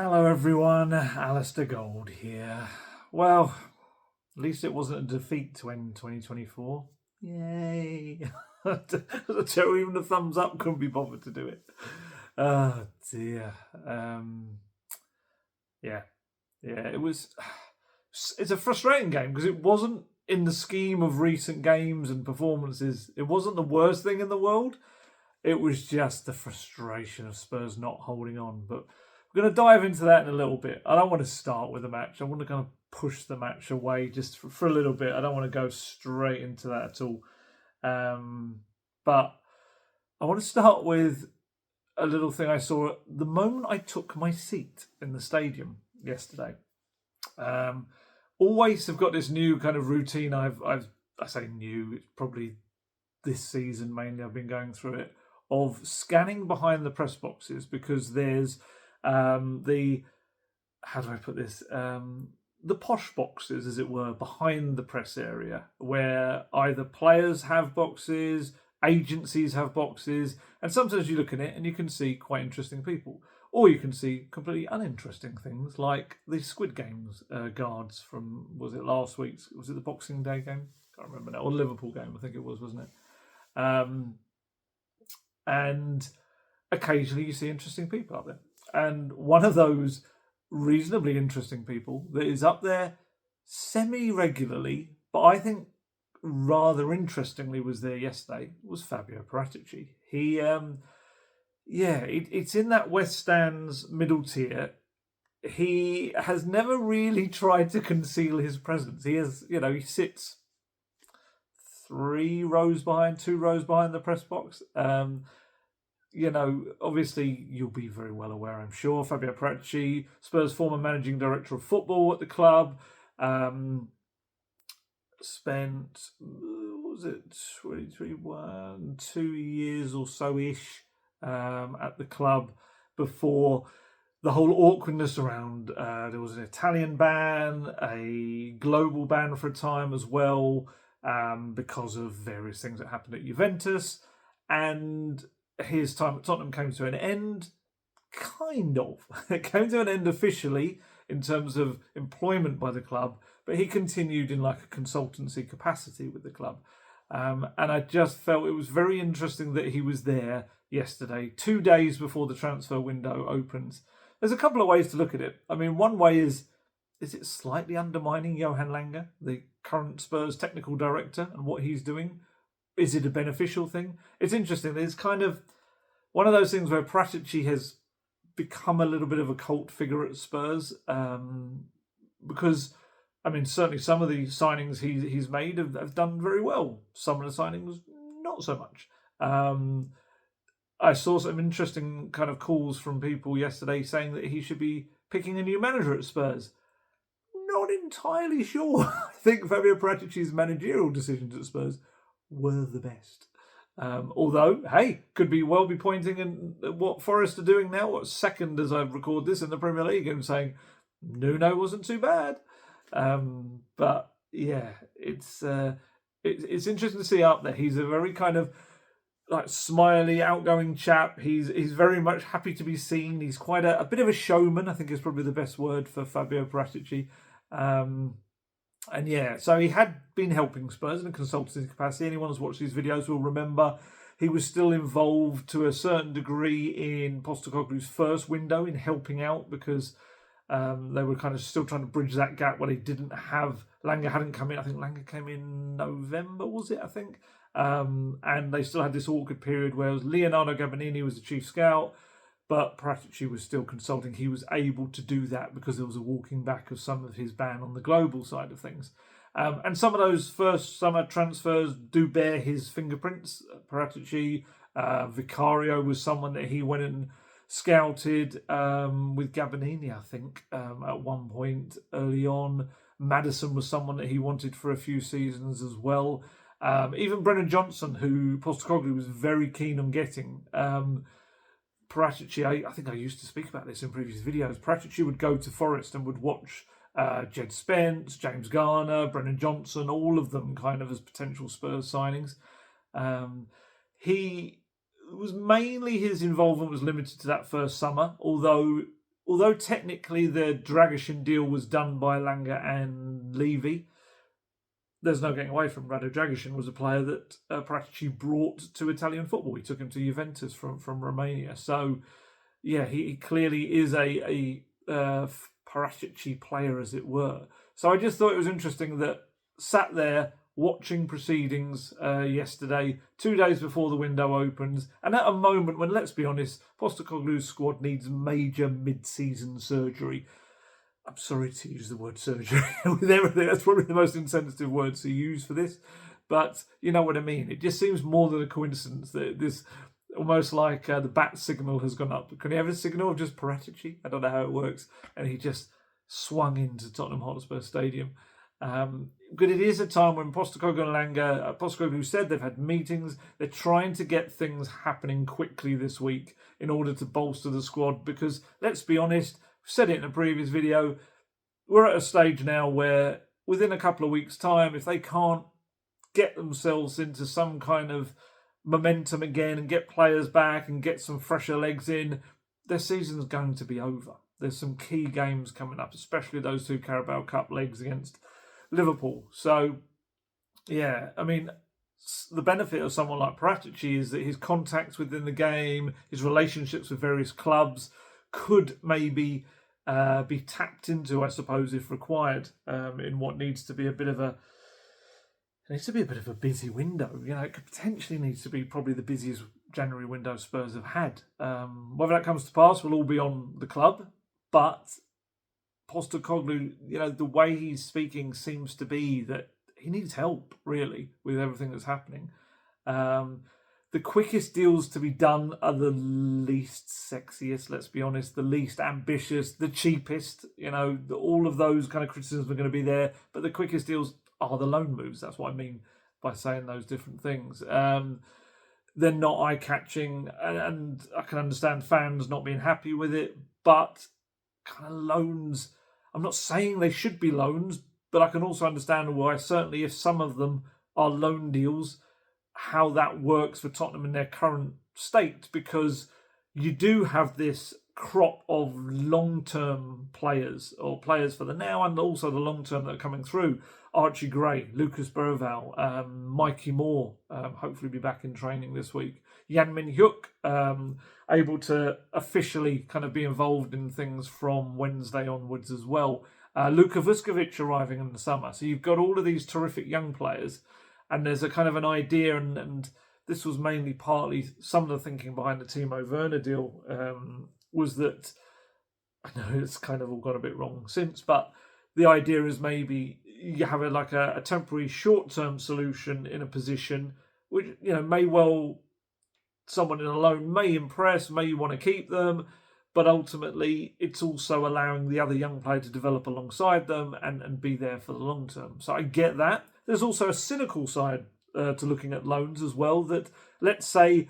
Hello everyone, Alistair Gold here. Well, at least it wasn't a defeat to end 2024. Yay! Even the thumbs up couldn't be bothered to do it. Oh dear. Yeah, it was. It's a frustrating game because it wasn't, in the scheme of recent games and performances, it wasn't the worst thing in the world. It was just the frustration of Spurs not holding on. But we're going to dive into that in a little bit. I don't want to start with the match. I want to kind of push the match away just for a little bit. I don't want to go straight into that at all. But I want to start with a little thing I saw the moment I took my seat in the stadium yesterday. Always have got this new kind of routine. I say new. It's probably this season mainly. I've been going through it, of scanning behind the press boxes, because there's how do I put this? The posh boxes, as it were, behind the press area, where either players have boxes, agencies have boxes, and sometimes you look in it and you can see quite interesting people. Or you can see completely uninteresting things like the Squid Games guards from, was it last week's, was it the Boxing Day game? Can't remember now, or the Liverpool game, I think it was, wasn't it? And occasionally you see interesting people up there. And one of those reasonably interesting people that is up there semi-regularly, but I think rather interestingly was there yesterday, was Fabio Paratici. He, it's in that West Stand's middle tier. He has never really tried to conceal his presence. He has, he sits 2 rows behind the press box. Obviously you'll be very well aware, I'm sure, Fabio Paratici, Spurs' former managing director of football at the club, spent, what was it, 2021, 2 years or so-ish at the club before the whole awkwardness around, there was an Italian ban, a global ban for a time as well, because of various things that happened at Juventus, and his time at Tottenham came to an end, kind of. It came to an end officially in terms of employment by the club, but he continued in like a consultancy capacity with the club. And I just felt it was very interesting that he was there yesterday, 2 days before the transfer window opens. There's a couple of ways to look at it. I mean, one way is it slightly undermining Johan Lange, the current Spurs technical director, and what he's doing? Is it a beneficial thing? It's interesting. There's kind of one of those things where Paratici has become a little bit of a cult figure at Spurs, because, I mean, certainly some of the signings he's made have done very well. Some of the signings, not so much. I saw some interesting kind of calls from people yesterday saying that he should be picking a new manager at Spurs. Not entirely sure. I think Fabio Paratici's managerial decisions at Spurs were the best. Although, hey, could be pointing in what Forest are doing now, what second as I record this in the Premier League, and saying Nuno wasn't too bad. But yeah, it's interesting to see up there. He's a very kind of like smiley, outgoing chap. He's very much happy to be seen. He's quite a bit of a showman, I think is probably the best word for Fabio Paratici. And yeah, so he had been helping Spurs in a consultancy capacity. Anyone who's watched these videos will remember he was still involved to a certain degree in Postecoglou's first window in helping out, because they were kind of still trying to bridge that gap where they didn't have, Lange hadn't come in. I think Lange came in November, was it? I think. And they still had this awkward period where Leonardo Gabbanini was the chief scout, but Paratici was still consulting. He was able to do that because there was a walking back of some of his ban on the global side of things. And some of those first summer transfers do bear his fingerprints. Paratici, Vicario was someone that he went and scouted with Gabbanini, I think, at one point early on. Maddison was someone that he wanted for a few seasons as well. Even Brennan Johnson, who Postecoglou was very keen on getting. Paratici, I think I used to speak about this in previous videos. Paratici would go to Forest and would watch Jed Spence, James Garner, Brennan Johnson, all of them kind of as potential Spurs signings. He was mainly, his involvement was limited to that first summer, although although technically the Dragishin deal was done by Langer and Levy, there's no getting away from Rado Dragishin was a player that Paratici brought to Italian football. He took him to Juventus from Romania. So, yeah, he clearly is a Paratici player, as it were. So I just thought it was interesting that sat there watching proceedings yesterday, 2 days before the window opens, and at a moment when, let's be honest, Postecoglou's squad needs major mid-season surgery. I'm sorry to use the word surgery with everything. That's probably the most insensitive word to use for this. But you know what I mean. It just seems more than a coincidence that this, almost like the bat signal has gone up. Can you have a signal of just Paratici? I don't know how it works. And he just swung into Tottenham Hotspur Stadium. But it is a time when Postecoglou and Langer, Postecoglou said they've had meetings. They're trying to get things happening quickly this week in order to bolster the squad. Because let's be honest, said it in a previous video, we're at a stage now where within a couple of weeks' time, if they can't get themselves into some kind of momentum again and get players back and get some fresher legs in, their season's going to be over. There's some key games coming up, especially those two Carabao Cup legs against Liverpool. So, yeah, I mean, the benefit of someone like Paratici is that his contacts within the game, his relationships with various clubs could maybe be tapped into, I suppose, if required, in what needs to be a bit of a busy window. You know, it could potentially needs to be probably the busiest January window Spurs have had. Whether that comes to pass will all be on the club, but Postecoglou, you know, the way he's speaking seems to be that he needs help, really, with everything that's happening. The quickest deals to be done are the least sexiest, let's be honest, the least ambitious, the cheapest. You know, all of those kind of criticisms are going to be there. But the quickest deals are the loan moves. That's what I mean by saying those different things. They're not eye-catching, and I can understand fans not being happy with it. But kind of loans, I'm not saying they should be loans, but I can also understand why, certainly if some of them are loan deals, how that works for Tottenham in their current state, because you do have this crop of long-term players, or players for the now and also the long-term that are coming through. Archie Gray, Lucas Berval, Mikey Moore, hopefully be back in training this week. Heung-min able to officially kind of be involved in things from Wednesday onwards as well. Luka Vuskovic arriving in the summer. So you've got all of these terrific young players. And there's a kind of an idea, and this was mainly partly some of the thinking behind the Timo Werner deal, was that, I know it's kind of all gone a bit wrong since, but the idea is maybe you have a temporary short-term solution in a position which, you know, may well, someone in a loan may impress, may you want to keep them, but ultimately it's also allowing the other young player to develop alongside them and be there for the long term. So I get that. There's also a cynical side to looking at loans as well, that let's say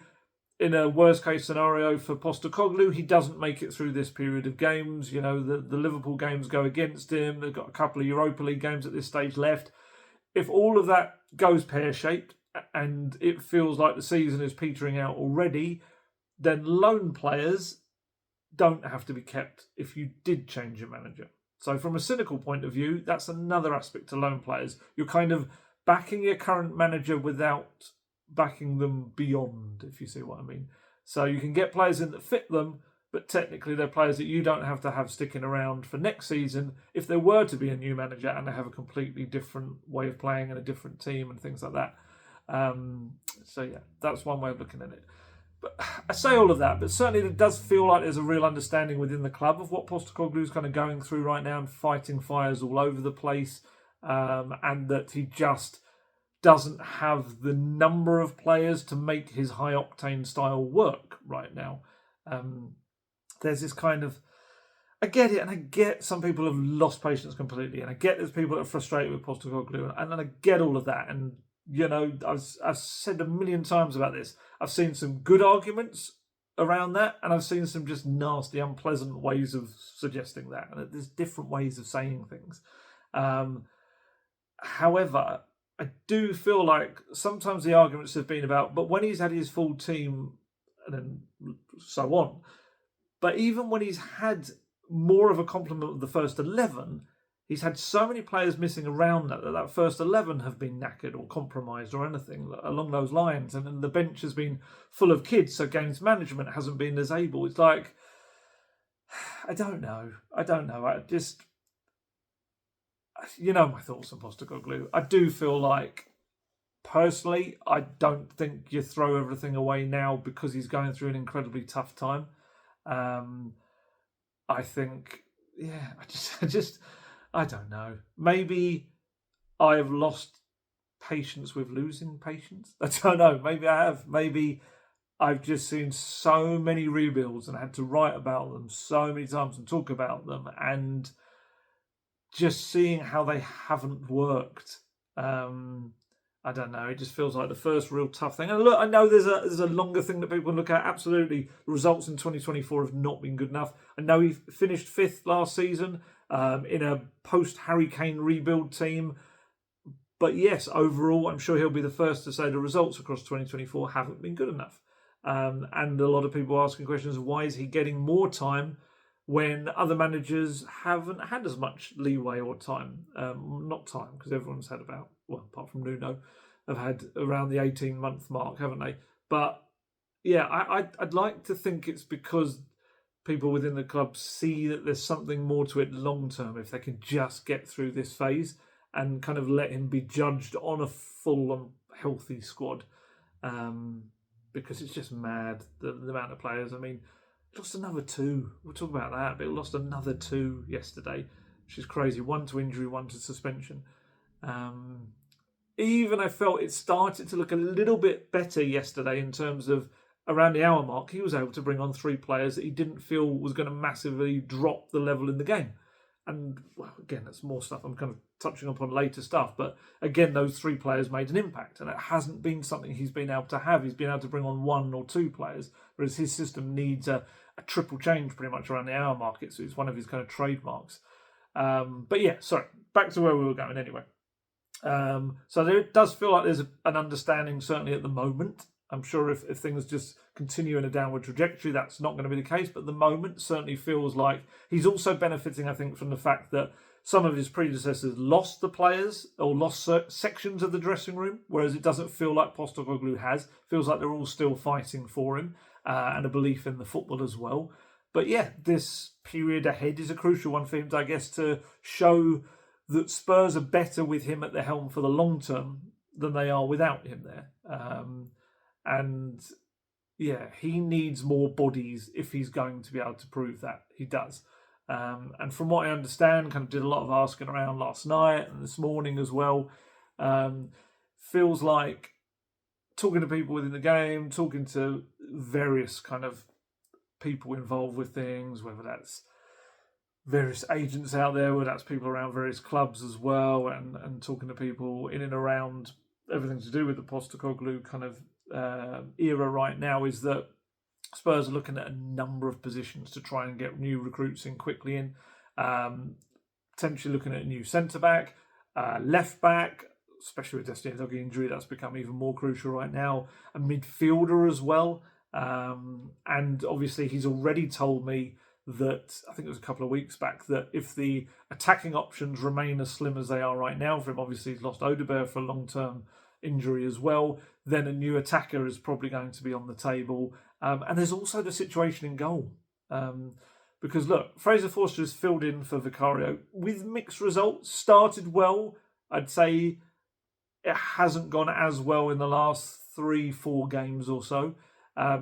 in a worst case scenario for Postecoglou, he doesn't make it through this period of games. You know, the Liverpool games go against him. They've got a couple of Europa League games at this stage left. If all of that goes pear-shaped and it feels like the season is petering out already, then loan players don't have to be kept if you did change your manager. So from a cynical point of view, that's another aspect to loan players. You're kind of backing your current manager without backing them beyond, if you see what I mean. So you can get players in that fit them, but technically they're players that you don't have to have sticking around for next season if there were to be a new manager and they have a completely different way of playing and a different team and things like that. So yeah, that's one way of looking at it. But I say all of that, but certainly it does feel like there's a real understanding within the club of what Postecoglou is kind of going through right now and fighting fires all over the place, and that he just doesn't have the number of players to make his high-octane style work right now. There's this kind of... I get it, and I get some people have lost patience completely, and I get there's people that are frustrated with Postecoglou, and I get all of that, and you know, I've said a million times about this. I've seen some good arguments around that, and I've seen some just nasty, unpleasant ways of suggesting that. And there's different ways of saying things. However, I do feel like sometimes the arguments have been about, but when he's had his full team, and then so on. But even when he's had more of a compliment of the first 11. He's had so many players missing around that first 11 have been knackered or compromised or anything along those lines. And then the bench has been full of kids, so games management hasn't been as able. It's like, I don't know. I just, my thoughts on Postecoglou. I do feel like, personally, I don't think you throw everything away now because he's going through an incredibly tough time. I think, I don't know. Maybe I've lost patience with losing patience. I don't know. Maybe I have. Maybe I've just seen so many rebuilds and had to write about them so many times and talk about them, and just seeing how they haven't worked. I don't know. It just feels like the first real tough thing. And look, I know there's a longer thing that people can look at. Absolutely, the results in 2024 have not been good enough. I know he finished 5th last season in a post-Harry Kane rebuild team. But yes, overall, I'm sure he'll be the first to say the results across 2024 haven't been good enough. And a lot of people asking questions, why is he getting more time when other managers haven't had as much leeway or time? Not time, because everyone's had about, well, apart from Nuno, have had around the 18-month mark, haven't they? But yeah, I'd like to think it's because people within the club see that there's something more to it long term if they can just get through this phase and kind of let him be judged on a full and healthy squad. Because it's just mad, the amount of players. I mean, lost another 2. We'll talk about that, but it lost another 2 yesterday, which is crazy. 1 to injury, 1 to suspension. Even I felt it started to look a little bit better yesterday in terms of around the hour mark, he was able to bring on 3 players that he didn't feel was going to massively drop the level in the game. And, well, again, that's more stuff I'm kind of touching upon later stuff. But, again, those 3 players made an impact. And it hasn't been something he's been able to have. He's been able to bring on 1 or 2 players, whereas his system needs a triple change pretty much around the hour market. So it's one of his kind of trademarks. But, yeah, sorry. Back to where we were going anyway. So there does feel like there's an understanding, certainly at the moment. I'm sure if things just continue in a downward trajectory, that's not going to be the case. But at the moment, certainly feels like he's also benefiting, I think, from the fact that some of his predecessors lost the players or lost sections of the dressing room, whereas it doesn't feel like Postecoglou has. Feels like they're all still fighting for him and a belief in the football as well. But yeah, this period ahead is a crucial one for him, I guess, to show that Spurs are better with him at the helm for the long term than they are without him there. And yeah, he needs more bodies if he's going to be able to prove that. He does. And from what I understand, kind of did a lot of asking around last night and this morning as well. Feels like talking to people within the game, talking to various kind of people involved with things, whether that's various agents out there, whether that's people around various clubs as well, and talking to people in and around everything to do with the Postecoglou kind of era right now, is that Spurs are looking at a number of positions to try and get new recruits in quickly in. Potentially looking at a new centre-back, left-back, especially with Destiny Doggy injury, that's become even more crucial right now. A midfielder as well. And obviously he's already told me that, I think it was a couple of weeks back, that if the attacking options remain as slim as they are right now for him, obviously he's lost Odegaard for a long-term injury as well, then a new attacker is probably going to be on the table. And there's also the situation in goal. Because look, Fraser Forster has filled in for Vicario with mixed results. Started well. I'd say it hasn't gone as well in the last 3-4 games or so. I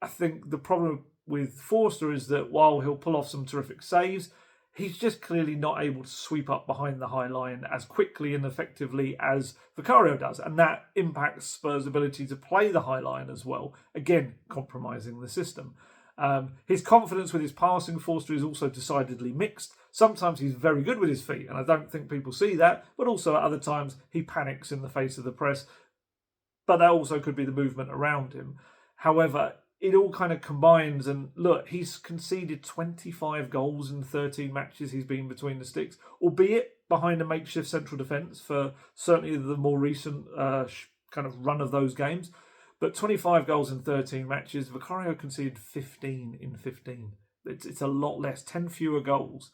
think the problem with Forster is that while he'll pull off some terrific saves, he's just clearly not able to sweep up behind the high line as quickly and effectively as Vicario does. And that impacts Spurs' ability to play the high line as well, again, compromising the system. His confidence with his passing, Forster, is also decidedly mixed. Sometimes he's very good with his feet, and I don't think people see that, but also at other times he panics in the face of the press. But that also could be the movement around him. However, it all kind of combines, and look, he's conceded 25 goals in 13 matches he's been between the sticks, albeit behind a makeshift central defence for certainly the more recent kind of run of those games. But 25 goals in 13 matches, Vicario conceded 15 in 15. It's a lot less, 10 fewer goals.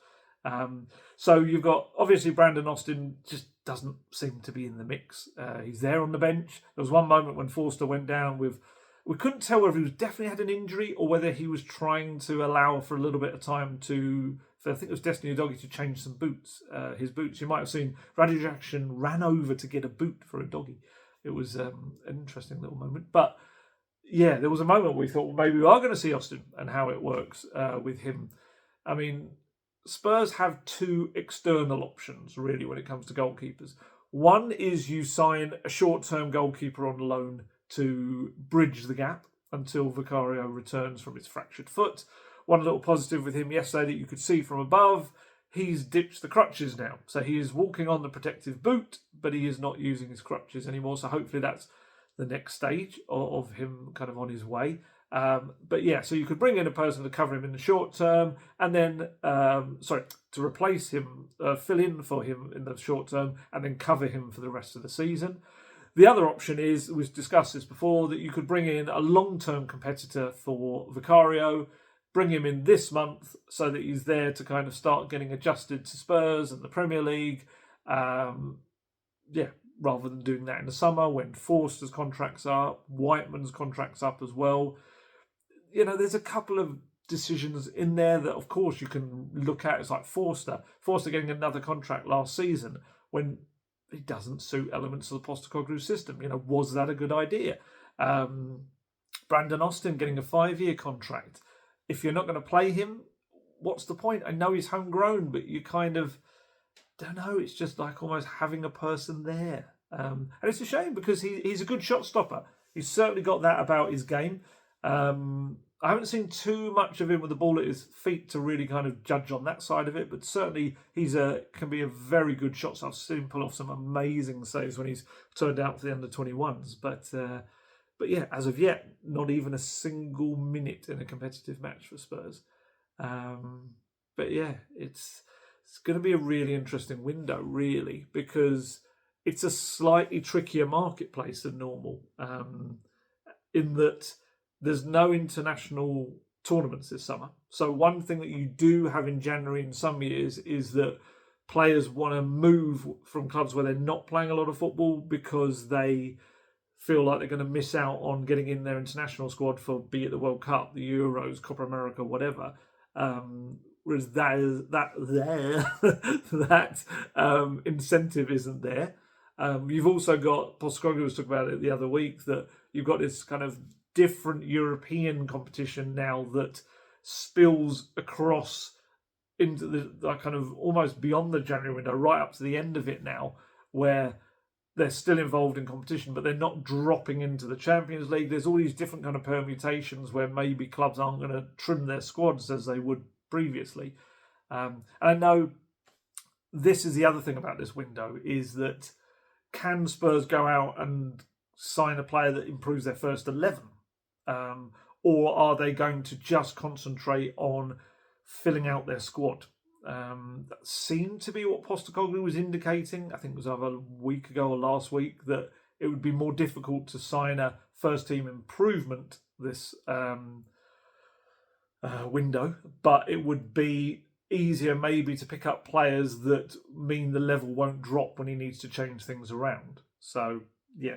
So you've got, obviously, Brandon Austin just doesn't seem to be in the mix. He's there on the bench. There was one moment when Forster went down with, we couldn't tell whether he was definitely had an injury or whether he was trying to allow for a little bit of time for I think it was Destiny Udogie to change some boots. His boots, you might have seen, Radio Jackson ran over to get a boot for Udogie. It was an interesting little moment. But yeah, there was a moment where we thought, well, maybe we are going to see Austin and how it works with him. I mean, Spurs have two external options, really, when it comes to goalkeepers. One is you sign a short-term goalkeeper on loan to bridge the gap until Vicario returns from his fractured foot. One little positive with him yesterday that you could see from above, he's ditched the crutches now. So he is walking on the protective boot, but he is not using his crutches anymore. So hopefully that's the next stage of him kind of on his way. But yeah, so you could bring in a person to cover him in the short term and then, to replace him, fill in for him in the short term and then cover him for the rest of the season. The other option is, we've discussed this before, that you could bring in a long-term competitor for Vicario, bring him in this month so that he's there to kind of start getting adjusted to Spurs and the Premier League. Rather than doing that in the summer when Forster's contract's up, Whiteman's contract's up as well. You know, there's a couple of decisions in there that, of course, you can look at. It's like Forster getting another contract last season when it doesn't suit elements of the Postecoglou system. You know, was that a good idea? Brandon Austin getting a 5-year contract. If you're not going to play him, what's the point? I know he's homegrown, but you kind of don't know. It's just like almost having a person there. And it's a shame because he's a good shot stopper. He's certainly got that about his game. I haven't seen too much of him with the ball at his feet to really kind of judge on that side of it, but certainly can be a very good shot. So I've seen him pull off some amazing saves when he's turned out for the under-21s. But yeah, as of yet, not even a single minute in a competitive match for Spurs. But yeah, it's going to be a really interesting window, really, because it's a slightly trickier marketplace than normal, in that there's no international tournaments this summer. So one thing that you do have in January in some years is that players want to move from clubs where they're not playing a lot of football because they feel like they're going to miss out on getting in their international squad for, be it the World Cup, the Euros, Copa America, whatever. Whereas that incentive isn't there. You've also got, Postecoglou was talking about it the other week, that you've got this kind of different European competition now that spills across into the kind of almost beyond the January window, right up to the end of it now, where they're still involved in competition, but they're not dropping into the Champions League. There's all these different kind of permutations where maybe clubs aren't going to trim their squads as they would previously. And I know this is the other thing about this window, is that can Spurs go out and sign a player that improves their first 11? Or are they going to just concentrate on filling out their squad? That seemed to be what Postecoglou was indicating. I think it was either a week ago or last week, that it would be more difficult to sign a first team improvement this window, but it would be easier maybe to pick up players that mean the level won't drop when he needs to change things around. So yeah,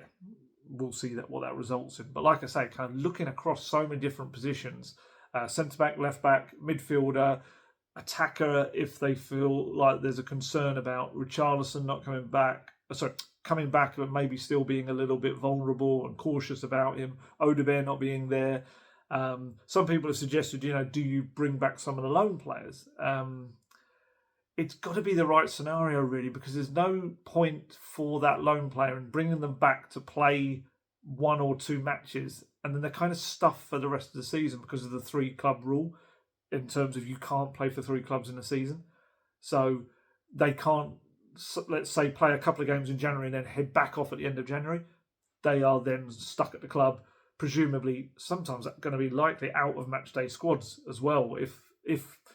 we'll see what that results in. But like I say, kind of looking across so many different positions, centre-back, left-back, midfielder, attacker, if they feel like there's a concern about Richarlison not coming back, coming back but maybe still being a little bit vulnerable and cautious about him, Odegaard not being there. Some people have suggested, do you bring back some of the loan players? It's got to be the right scenario, really, because there's no point for that loan player and bringing them back to play 1 or 2 matches, and then they're kind of stuffed for the rest of the season because of the 3-club rule, in terms of you can't play for 3 clubs in a season. So they can't, let's say, play a couple of games in January and then head back off at the end of January. They are then stuck at the club, presumably, sometimes that's going to be likely out of match day squads as well. If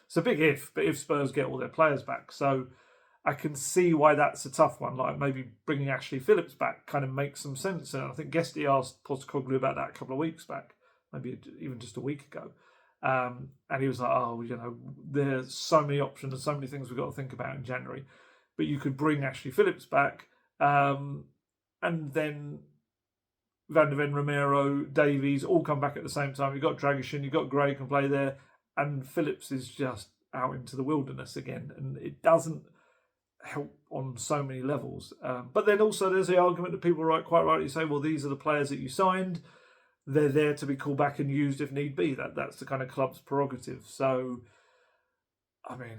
it's a big if, but if Spurs get all their players back. So I can see why that's a tough one. Like maybe bringing Ashley Phillips back kind of makes some sense. And I think Guesty asked Postecoglou about that a couple of weeks back, maybe even just a week ago. And he was like, oh, there's so many options and so many things we've got to think about in January. But you could bring Ashley Phillips back, and then Van der Ven, Romero, Davies all come back at the same time. You've got Dragishin, you've got Gray can play there, and Phillips is just out into the wilderness again. And it doesn't help on so many levels. But then also there's the argument that people quite rightly say, well, these are the players that you signed. They're there to be called back and used if need be. That's the kind of club's prerogative. So, I mean,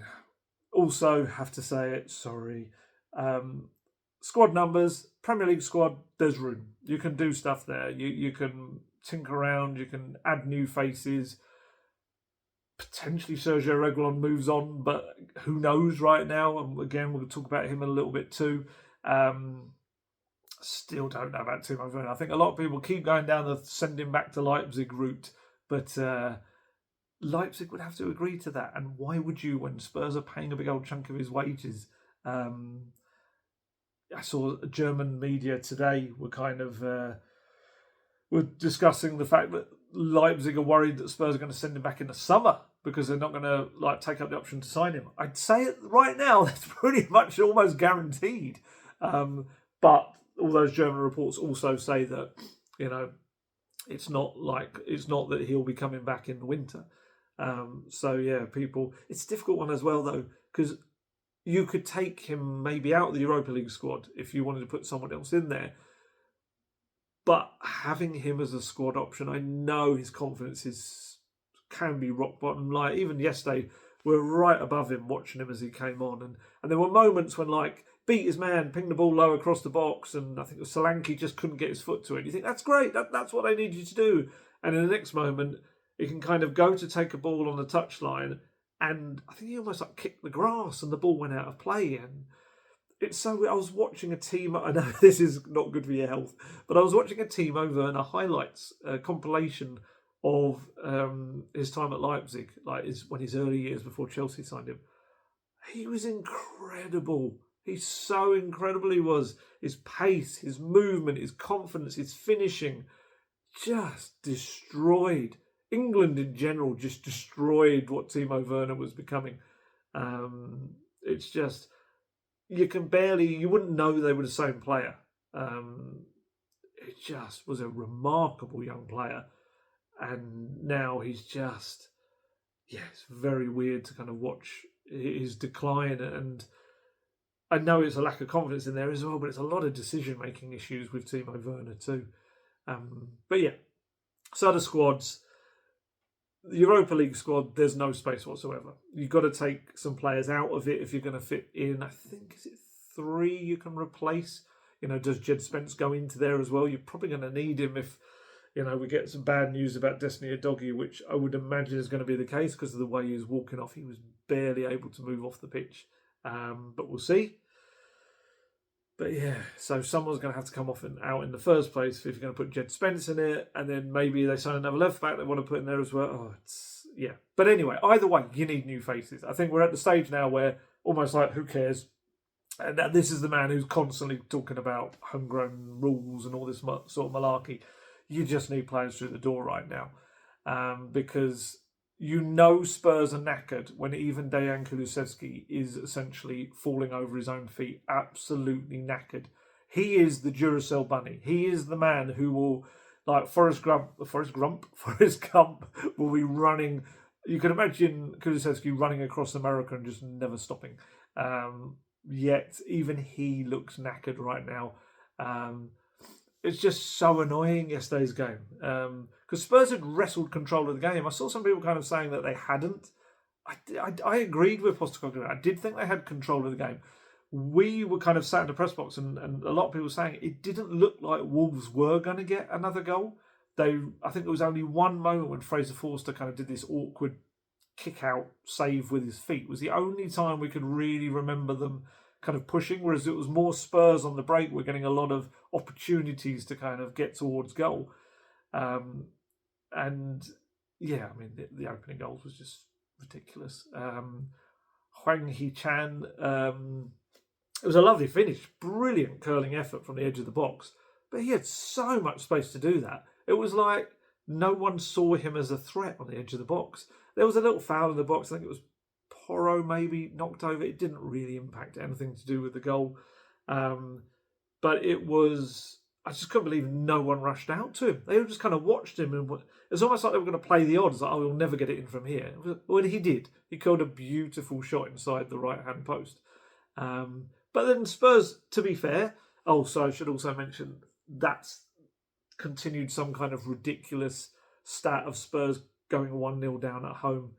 also have to say it, sorry. Squad numbers, Premier League squad, there's room. You can do stuff there. You can tinker around, you can add new faces. Potentially Sergio Reguilon moves on, but who knows right now? And again, we'll talk about him a little bit too. Still don't know about Timo Werner. I think a lot of people keep going down the send him back to Leipzig route, but Leipzig would have to agree to that. And why would you when Spurs are paying a big old chunk of his wages? I saw German media today were discussing the fact that Leipzig are worried that Spurs are going to send him back in the summer because they're not going to take up the option to sign him. I'd say it right now, that's pretty much almost guaranteed. But all those German reports also say that, it's not that he'll be coming back in the winter. So yeah, it's a difficult one as well though, because you could take him maybe out of the Europa League squad if you wanted to put someone else in there. But having him as a squad option, I know his confidence can be rock bottom. Like even yesterday, we're right above him watching him as he came on. And there were moments when beat his man, pinged the ball low across the box, and I think Solanke just couldn't get his foot to it. You think, that's great, that's what they need you to do. And in the next moment, he can kind of go to take a ball on the touchline, and I think he almost kicked the grass and the ball went out of play. And I was watching a team, I know this is not good for your health, but I was watching a Timo Werner highlights compilation of his time at Leipzig, when his early years before Chelsea signed him. He was incredible. He's so incredible he was. His pace, his movement, his confidence, his finishing just destroyed. England in general just destroyed what Timo Werner was becoming. It's just, you wouldn't know they were the same player. It just was a remarkable young player. And now he's just, it's very weird to kind of watch his decline. And I know it's a lack of confidence in there as well, but it's a lot of decision-making issues with Timo Werner too. But yeah, so the squads, the Europa League squad, there's no space whatsoever. You've got to take some players out of it if you're going to fit in. I think, is it 3 you can replace? Does Jed Spence go into there as well? You're probably going to need him if, we get some bad news about Destiny Udogie, which I would imagine is going to be the case because of the way he was walking off. He was barely able to move off the pitch. But we'll see. But yeah, so someone's going to have to come off and out in the first place if you're going to put Jed Spence in it, and then maybe they sign another left back they want to put in there as well. Yeah. But anyway, either way, you need new faces. I think we're at the stage now where almost who cares? And this is the man who's constantly talking about homegrown rules and all this sort of malarkey. You just need players through the door right now, because Spurs are knackered when even Dejan Kulusevski is essentially falling over his own feet, absolutely knackered. He is the Duracell bunny. He is the man who will, Forrest Gump will be running. You can imagine Kulusevski running across America and just never stopping. Yet even he looks knackered right now. It's just so annoying, yesterday's game. Because Spurs had wrestled control of the game. I saw some people kind of saying that they hadn't. I agreed with Postecoglou. I did think they had control of the game. We were kind of sat in the press box and a lot of people were saying it didn't look like Wolves were going to get another goal. I think there was only one moment when Fraser Forster kind of did this awkward kick-out save with his feet. It was the only time we could really remember them kind of pushing, whereas it was more Spurs on the break. We're getting a lot of opportunities to kind of get towards goal. And yeah, I mean, the opening goals was just ridiculous. Huang Hee-chan, it was a lovely finish, brilliant curling effort from the edge of the box, but he had so much space to do that. It was like no one saw him as a threat on the edge of the box. There was a little foul in the box. I think it was Porro maybe knocked over. It didn't really impact anything to do with the goal. But it was, I just couldn't believe no one rushed out to him. They just kind of watched him, and it's almost like they were going to play the odds. Like, oh, we'll never get it in from here. Well, he did. He called a beautiful shot inside the right-hand post. But then Spurs, to be fair, so I should also mention that's continued some kind of ridiculous stat of Spurs going 1-0 down at home.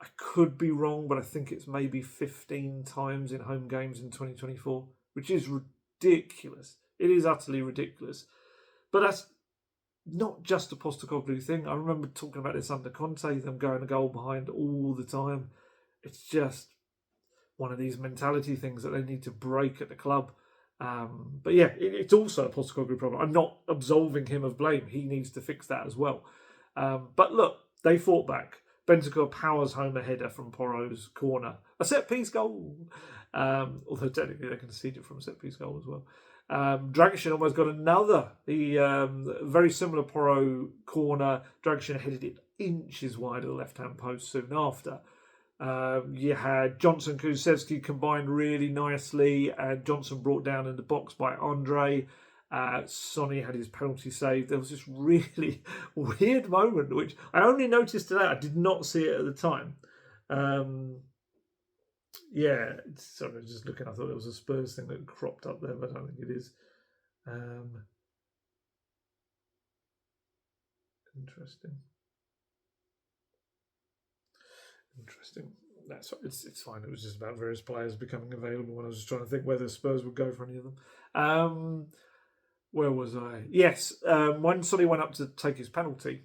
I could be wrong, but I think it's maybe 15 times in home games in 2024, which is ridiculous. It is utterly ridiculous. But that's not just a Postecoglou thing. I remember talking about this under Conte, them going a goal behind all the time. It's just one of these mentality things that they need to break at the club. But yeah, it's also a Postecoglou problem. I'm not absolving him of blame. He needs to fix that as well. But look, they fought back. Bentancur powers home a header from Porro's corner. A set-piece goal. Although technically they conceded from a set-piece goal as well. Dragic almost got another. Very similar Porro corner. Dragic headed it inches wide of the left-hand post soon after. You had Johnson Kulusevski combined really nicely, and Johnson brought down in the box by Andre. Sonny had his penalty saved. There was this really weird moment, which I only noticed today. I did not see it at the time. Sorry, I was just looking. I thought there was a Spurs thing that cropped up there, but I don't think it is. Interesting. That's it's fine. It was just about various players becoming available, and I was just trying to think whether Spurs would go for any of them. Where was I? Yes, when Sonny went up to take his penalty,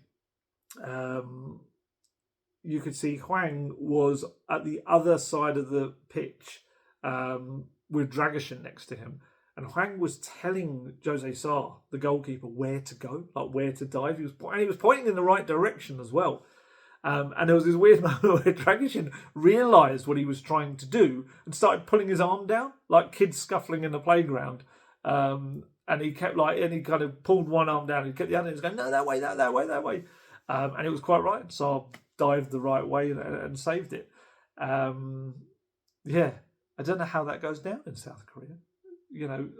you could see Hwang was at the other side of the pitch with Dragic next to him. And Hwang was telling Jose Sarr, the goalkeeper, where to go, like where to dive. He was pointing in the right direction as well. And there was this weird moment where Dragic realised what he was trying to do and started pulling his arm down, like kids scuffling in the playground. And he kept and he kind of pulled one arm down. He kept the other, and he was going, no, that way. And it was quite right. So I dived the right way and saved it. I don't know how that goes down in South Korea.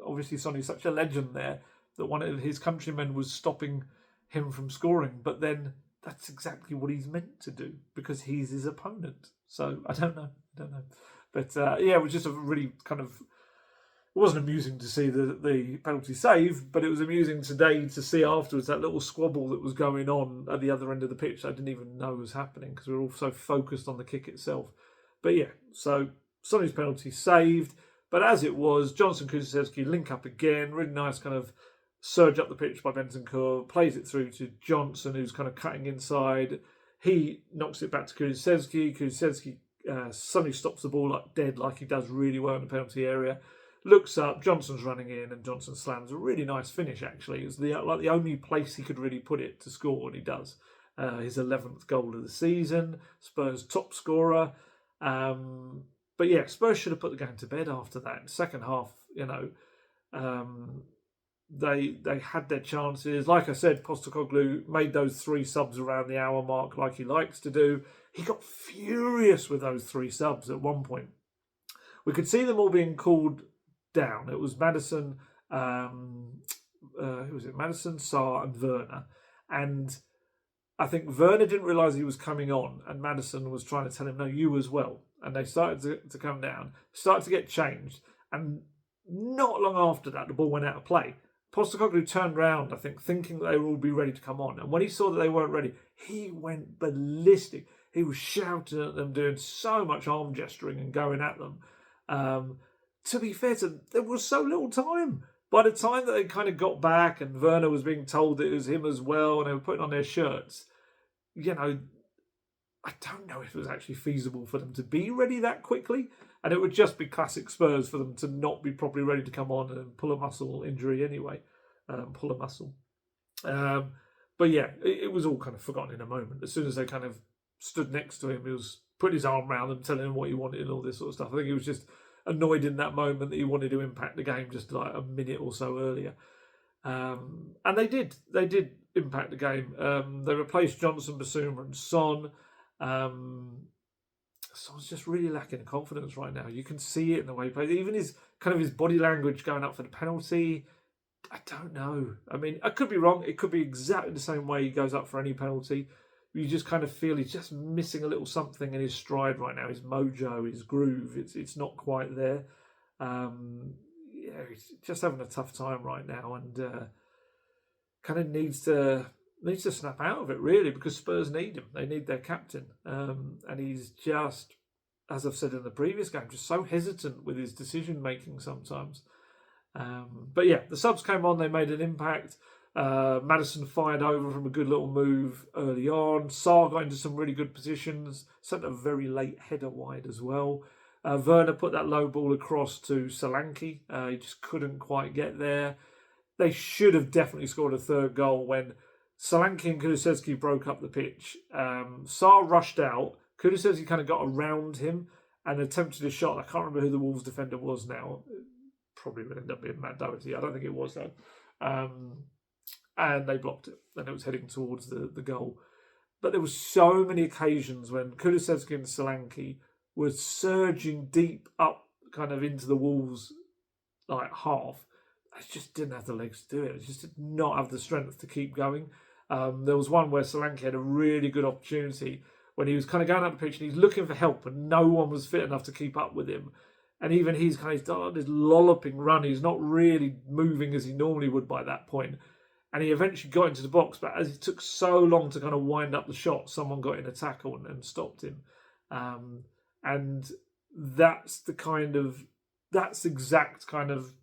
Obviously Sonny's such a legend there that one of his countrymen was stopping him from scoring. But then that's exactly what he's meant to do because he's his opponent. So I don't know. But it was just a really kind of... It wasn't amusing to see the penalty save, but it was amusing today to see afterwards that little squabble that was going on at the other end of the pitch. I didn't even know was happening because we were all so focused on the kick itself. But yeah, so Sonny's penalty saved. But as it was, Johnson Kulusevski link up again. Really nice kind of surge up the pitch by Bentancur. Plays it through to Johnson, who's kind of cutting inside. He knocks it back to Kulusevski. Sonny stops the ball dead, like he does really well in the penalty area. Looks up, Johnson's running in, and Johnson slams a really nice finish, actually. It was the only place he could really put it to score, and he does. His 11th goal of the season, Spurs' top scorer. But yeah, Spurs should have put the game to bed after that. Second half, they had their chances. Like I said, Postecoglou made those 3 subs around the hour mark like he likes to do. He got furious with those 3 subs at one point. We could see them all being called down. It was Maddison, who was it? Maddison, Sarr, and Werner. And I think Werner didn't realise he was coming on, and Maddison was trying to tell him, no, you as well. And they started to come down, started to get changed. And not long after that, the ball went out of play. Postecoglou turned round, I think, thinking that they would all be ready to come on. And when he saw that they weren't ready, he went ballistic. He was shouting at them, doing so much arm gesturing and going at them. To be fair to them, there was so little time. By the time that they kind of got back and Werner was being told that it was him as well and they were putting on their shirts, I don't know if it was actually feasible for them to be ready that quickly. And it would just be classic Spurs for them to not be properly ready to come on and pull a muscle injury anyway. But yeah, it was all kind of forgotten in a moment. As soon as they kind of stood next to him, he was putting his arm around them, telling him what he wanted and all this sort of stuff. I think he was just annoyed in that moment that he wanted to impact the game just like a minute or so earlier. And they did impact the game. They replaced Johnson, Basuma and Son. Son's just really lacking confidence right now. You can see it in the way he plays. Even his body language going up for the penalty. I don't know. I mean, I could be wrong. It could be exactly the same way he goes up for any penalty. You just kind of feel he's just missing a little something in his stride right now. His mojo, his groove. It's not quite there. He's just having a tough time right now, and kind of needs to snap out of it really, because Spurs need him. They need their captain, and he's just, as I've said in the previous game, just so hesitant with his decision making sometimes. But yeah, the subs came on. They made an impact. Maddison fired over from a good little move early on. Sarr got into some really good positions. Sent a very late header wide as well. Werner put that low ball across to Solanke. He just couldn't quite get there. They should have definitely scored a third goal when Solanke and Kulusevski broke up the pitch. Sarr rushed out. Kulusevski kind of got around him and attempted a shot. I can't remember who the Wolves defender was now. Probably would end up being Matt Doherty. I don't think it was though. And they blocked it. And it was heading towards the goal. But there were so many occasions when Kulusevski and Solanke were surging deep up kind of into the Wolves half. I just didn't have the legs to do it. I just did not have the strength to keep going. There was one where Solanke had a really good opportunity when he was kind of going up the pitch and he's looking for help and no one was fit enough to keep up with him. And even he's done on this lolloping run. He's not really moving as he normally would by that point. And he eventually got into the box, but as it took so long to kind of wind up the shot, someone got in a tackle and stopped him. And that's exact kind of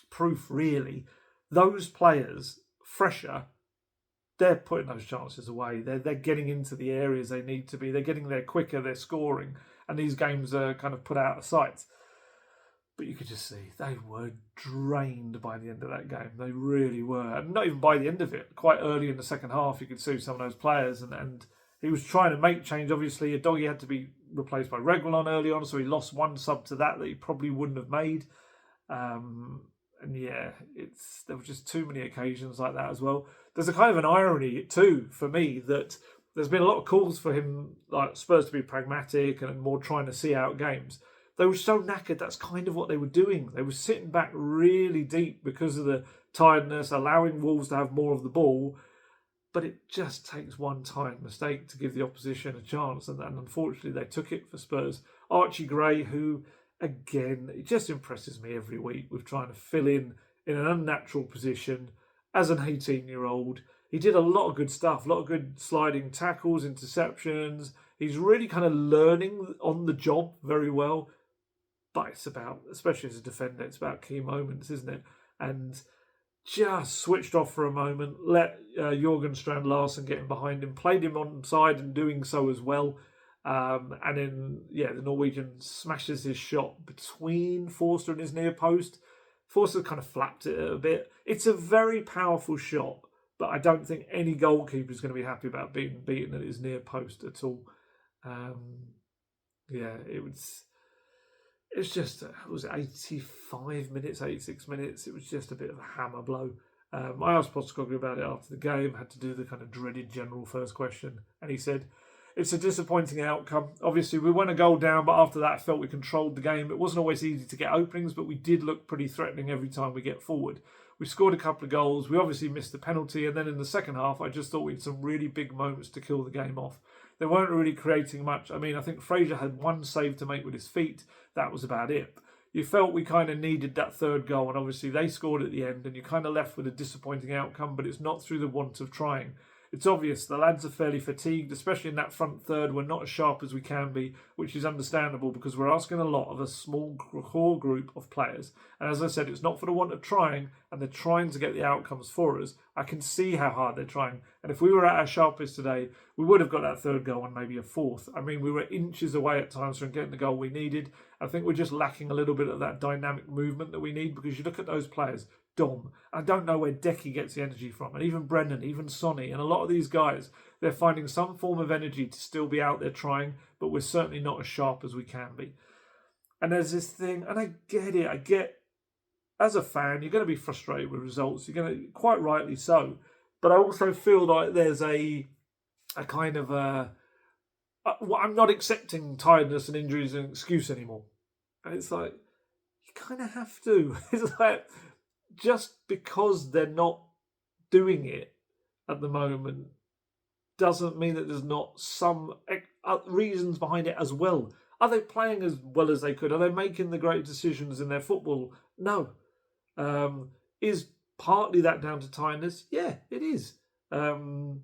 proof, really. Those players, fresher, they're putting those chances away. They're getting into the areas they need to be. They're getting there quicker. They're scoring, and these games are kind of put out of sight. But you could just see they were drained by the end of that game. They really were, and not even by the end of it. Quite early in the second half, you could see some of those players, and he was trying to make change. Obviously, Udogie had to be replaced by Reguilon early on, so he lost one sub to that he probably wouldn't have made. And yeah, there were just too many occasions like that as well. There's a kind of an irony too for me that there's been a lot of calls for him, like Spurs, to be pragmatic and more trying to see out games. They were so knackered. That's kind of what they were doing. They were sitting back really deep because of the tiredness, allowing Wolves to have more of the ball. But it just takes one tiny mistake to give the opposition a chance. And unfortunately, they took it for Spurs. Archie Gray, who, again, it just impresses me every week with trying to fill in an unnatural position as an 18-year-old. He did a lot of good stuff, a lot of good sliding tackles, interceptions. He's really kind of learning on the job very well. But it's about, especially as a defender, it's about key moments, isn't it? And just switched off for a moment, let Jorgen Strand Larsen get in behind him, played him on side and doing so as well. And then, the Norwegian smashes his shot between Forster and his near post. Forster kind of flapped it a bit. It's a very powerful shot, but I don't think any goalkeeper is going to be happy about being beaten at his near post at all. It's just, it was 85 minutes, 86 minutes. It was just a bit of a hammer blow. I asked Postecoglou about it after the game, had to do the kind of dreaded general first question. And he said, it's a disappointing outcome. Obviously, we went a goal down, but after that, I felt we controlled the game. It wasn't always easy to get openings, but we did look pretty threatening every time we get forward. We scored a couple of goals. We obviously missed the penalty. And then in the second half, I just thought we had some really big moments to kill the game off. They weren't really creating much. I mean, I think Fraser had one save to make with his feet. That was about it. You felt we kind of needed that third goal, and obviously they scored at the end, and you're kind of left with a disappointing outcome, but it's not through the want of trying. It's obvious the lads are fairly fatigued, especially in that front third. We're not as sharp as we can be, which is understandable because we're asking a lot of a small core group of players. And as I said, it's not for the want of trying, and they're trying to get the outcomes for us. I can see how hard they're trying. And if we were at our sharpest today, we would have got that third goal and maybe a fourth. I mean, we were inches away at times from getting the goal we needed. I think we're just lacking a little bit of that dynamic movement that we need, because you look at those players, Dom, I don't know where Decky gets the energy from, and even Brennan, even Sonny, and a lot of these guys, they're finding some form of energy to still be out there trying, but we're certainly not as sharp as we can be. And there's this thing, and I get it, as a fan, you're going to be frustrated with results. You're going to, quite rightly so. But I also feel like there's a kind of I'm not accepting tiredness and injuries as an excuse anymore. And it's like, you kind of have to. It's like, just because they're not doing it at the moment doesn't mean that there's not some reasons behind it as well. Are they playing as well as they could? Are they making the great decisions in their football? No. Is partly that down to tiredness? Yeah, it is. And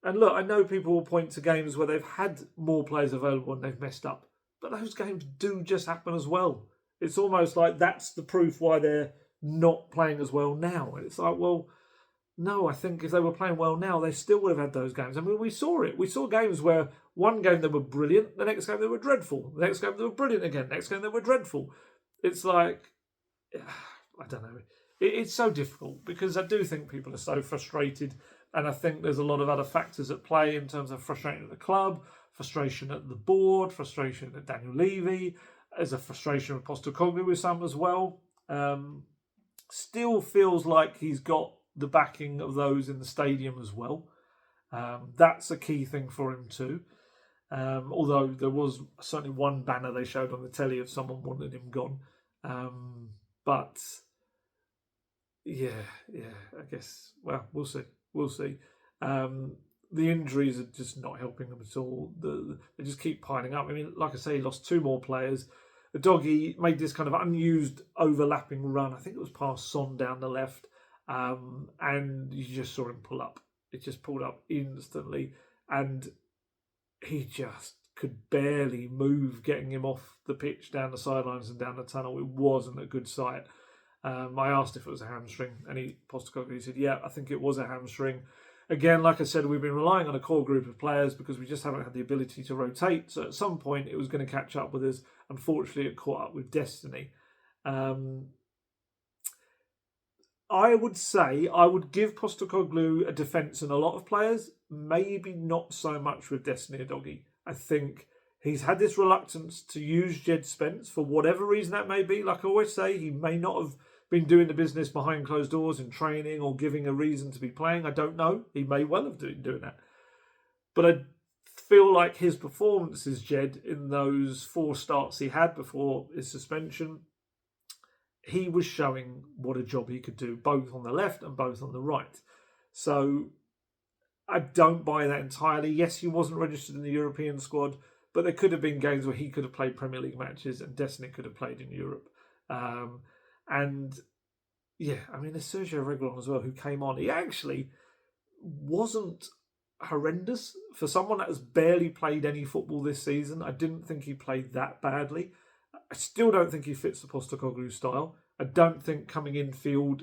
look, I know people will point to games where they've had more players available and they've messed up. But those games do just happen as well. It's almost like that's the proof why they're not playing as well now. It's like, well, no, I think if they were playing well now, they still would have had those games. I mean, we saw it. We saw games where one game they were brilliant, the next game they were dreadful. The next game they were brilliant again, next game they were dreadful. It's like, I don't know. It's so difficult because I do think people are so frustrated, and I think there's a lot of other factors at play in terms of frustration at the club, frustration at the board, frustration at Daniel Levy. There's a frustration with Postecoglou with some as well. Still feels like he's got the backing of those in the stadium as well. That's a key thing for him too. Although there was certainly one banner they showed on the telly of someone wanted him gone. But yeah, I guess, well, we'll see. The injuries are just not helping them at all. They just keep piling up. I mean, like I say, he lost two more players. The doggy made this kind of unused overlapping run. I think it was past Son down the left. And you just saw him pull up. It just pulled up instantly. And he just could barely move, getting him off the pitch, down the sidelines and down the tunnel. It wasn't a good sight. I asked if it was a hamstring, and Postecoglou said, yeah, I think it was a hamstring. Again, like I said, we've been relying on a core group of players because we just haven't had the ability to rotate. So at some point, it was going to catch up with us. Unfortunately, it caught up with destiny. I would say I would give Postecoglou a defence in a lot of players, maybe not so much with Destiny Udogie. I think he's had this reluctance to use Jed Spence for whatever reason that may be. Like I always say, he may not have been doing the business behind closed doors in training or giving a reason to be playing. I don't know. He may well have been doing that. But I feel like his performances, Jed, in those 4 starts he had before his suspension, he was showing what a job he could do, both on the left and both on the right. So I don't buy that entirely. Yes, he wasn't registered in the European squad, but there could have been games where he could have played Premier League matches and Destiny could have played in Europe. And yeah, I mean, there's Sergio Reguilon as well, who came on. He actually wasn't horrendous. For someone that has barely played any football this season, I didn't think he played that badly. I still don't think he fits the Postecoglou style. I don't think coming in field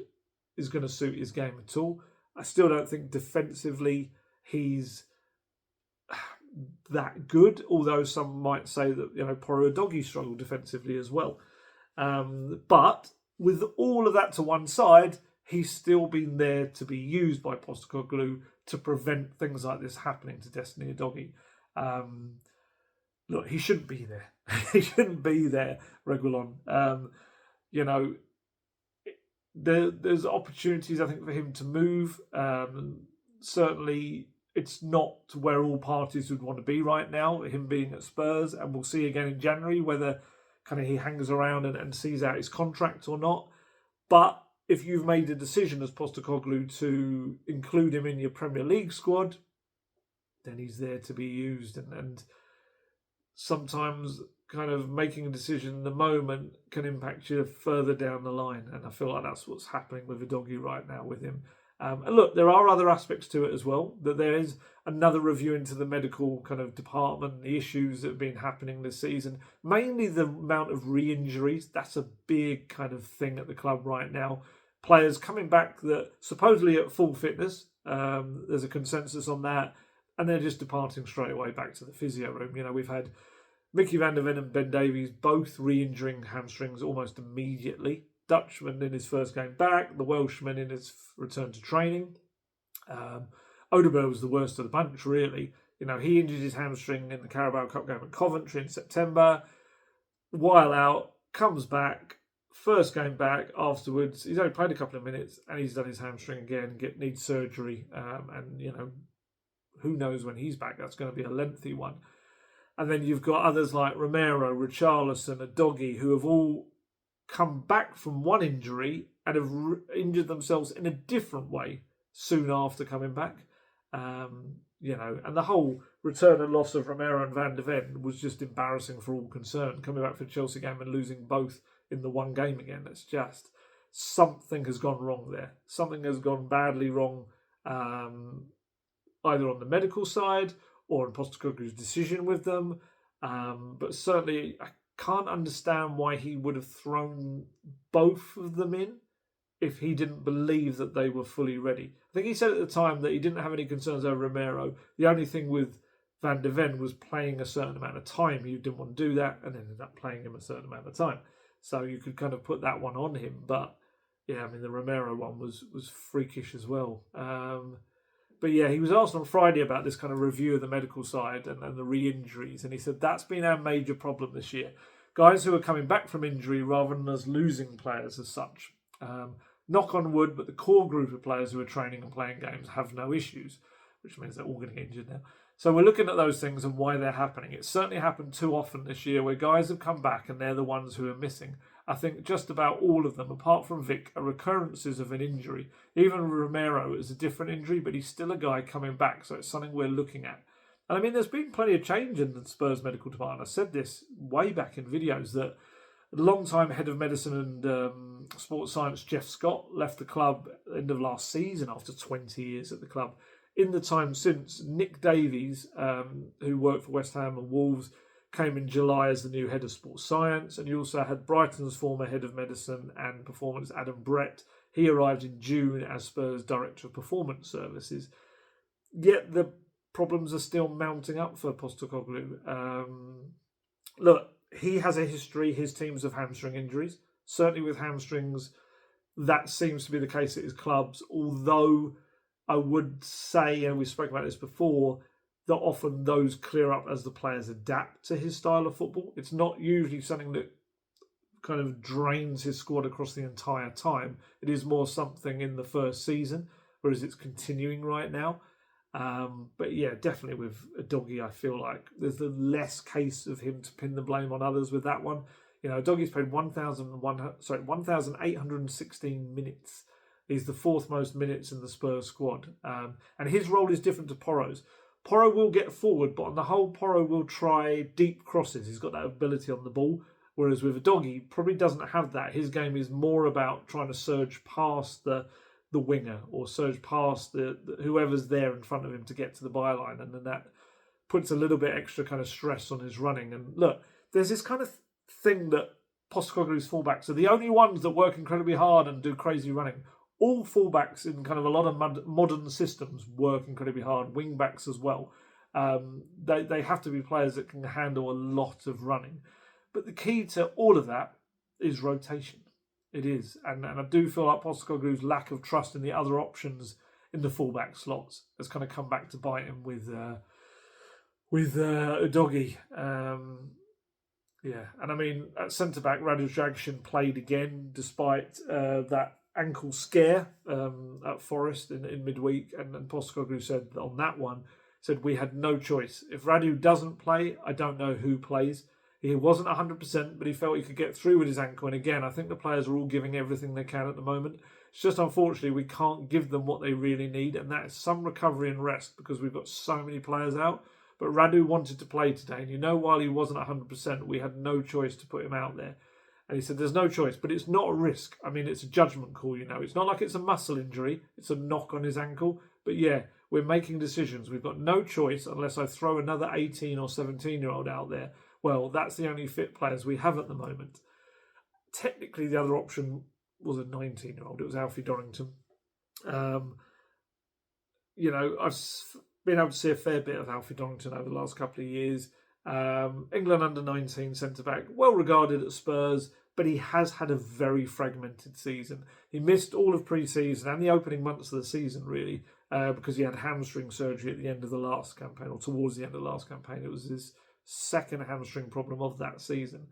is going to suit his game at all. I still don't think defensively he's that good, although some might say that, you know, Poro Udogie struggled defensively as well. But with all of that to one side, he's still been there to be used by Postecoglou to prevent things like this happening to Destiny Udogie. Look, he shouldn't be there. He shouldn't be there, Reguilon. You know, there's opportunities, I think, for him to move. Certainly, it's not where all parties would want to be right now, him being at Spurs. And we'll see again in January whether kind of he hangs around and sees out his contract or not. But if you've made a decision as Postecoglou to include him in your Premier League squad, then he's there to be used. And sometimes kind of making a decision in the moment can impact you further down the line. And I feel like that's what's happening with Udogie right now with him. And look, there are other aspects to it as well. That there is another review into the medical kind of department, the issues that have been happening this season. Mainly the amount of re-injuries. That's a big kind of thing at the club right now. Players coming back that supposedly at full fitness. There's a consensus on that. And they're just departing straight away back to the physio room. You know, we've had Mickey van der Ven and Ben Davies both re-injuring hamstrings almost immediately. Dutchman in his first game back, the Welshman in his return to training. Odegaard was the worst of the bunch, really. You know, he injured his hamstring in the Carabao Cup game at Coventry in September. While out, comes back, first game back afterwards, he's only played a couple of minutes and he's done his hamstring again, needs surgery. And, who knows when he's back? That's going to be a lengthy one. And then you've got others like Romero, Richarlison, Udogie, who have all come back from one injury and have injured themselves in a different way soon after coming back. And the whole return and loss of Romero and Van de Ven was just embarrassing for all concerned. Coming back for the Chelsea game and losing both in the one game again, it's just something has gone wrong there. Something has gone badly wrong, either on the medical side or in Postecoglou's decision with them. But certainly, I can't understand why he would have thrown both of them in if he didn't believe that they were fully ready. I think he said at the time that he didn't have any concerns over Romero. The only thing with Van de Ven was playing a certain amount of time. He didn't want to do that and ended up playing him a certain amount of time. So you could kind of put that one on him. But, the Romero one was freakish as well. But he was asked on Friday about this kind of review of the medical side and the re-injuries. And he said that's been our major problem this year. Guys who are coming back from injury rather than us losing players as such. Knock on wood, but the core group of players who are training and playing games have no issues, which means they're all going to get injured now. So we're looking at those things and why they're happening. It's certainly happened too often this year where guys have come back and they're the ones who are missing. I think just about all of them, apart from Vic, are recurrences of an injury. Even Romero is a different injury, but he's still a guy coming back, so it's something we're looking at. And there's been plenty of change in the Spurs medical department. I said this way back in videos that the long-time head of medicine and sports science, Jeff Scott, left the club at the end of last season after 20 years at the club. In the time since, Nick Davies, who worked for West Ham and Wolves, came in July as the new head of sports science. And you also had Brighton's former head of medicine and performance, Adam Brett. He arrived in June as Spurs director of performance services. Yet the problems are still mounting up for Postecoglou. Look, he has a history, his teams, of hamstring injuries. Certainly with hamstrings, that seems to be the case at his clubs. Although I would say, and we spoke about this before, that often those clear up as the players adapt to his style of football. It's not usually something that kind of drains his squad across the entire time. It is more something in the first season, whereas it's continuing right now. But definitely with Udogie, I feel like there's a less case of him to pin the blame on others with that one. Udogie's played 1,816 minutes. He's the fourth most minutes in the Spurs squad. And his role is different to Porro's. Porro will get forward, but on the whole, Porro will try deep crosses. He's got that ability on the ball. Whereas with Udogie, probably doesn't have that. His game is more about trying to surge past the winger or surge past the whoever's there in front of him to get to the byline. And then that puts a little bit extra kind of stress on his running. And look, there's this kind of thing that Postecoglou's fullbacks are the only ones that work incredibly hard and do crazy running. All fullbacks in kind of a lot of modern systems work incredibly hard, wing-backs as well. They have to be players that can handle a lot of running. But the key to all of that is rotation. It is. And I do feel like Postecoglou's lack of trust in the other options in the fullback slots has kind of come back to bite him with Udogie. And at centre-back, Radu Dragshin played again despite that ankle scare at Forest in midweek, and Postecoglou said on that one, we had no choice. If Radu doesn't play, I don't know who plays. He wasn't 100%, but he felt he could get through with his ankle. And again, I think the players are all giving everything they can at the moment. It's just unfortunately we can't give them what they really need, and that is some recovery and rest because we've got so many players out. But Radu wanted to play today, and while he wasn't 100%, we had no choice to put him out there. And he said, there's no choice, but it's not a risk. It's a judgment call, It's not like it's a muscle injury. It's a knock on his ankle. But we're making decisions. We've got no choice unless I throw another 18 or 17-year-old out there. Well, that's the only fit players we have at the moment. Technically, the other option was a 19-year-old. It was Alfie Dorrington. I've been able to see a fair bit of Alfie Dorrington over the last couple of years. England under-19 centre-back, well regarded at Spurs, but he has had a very fragmented season. He missed all of pre-season and the opening months of the season, really, because he had hamstring surgery at the end of the last campaign, or towards the end of the last campaign. It was his second hamstring problem of that season.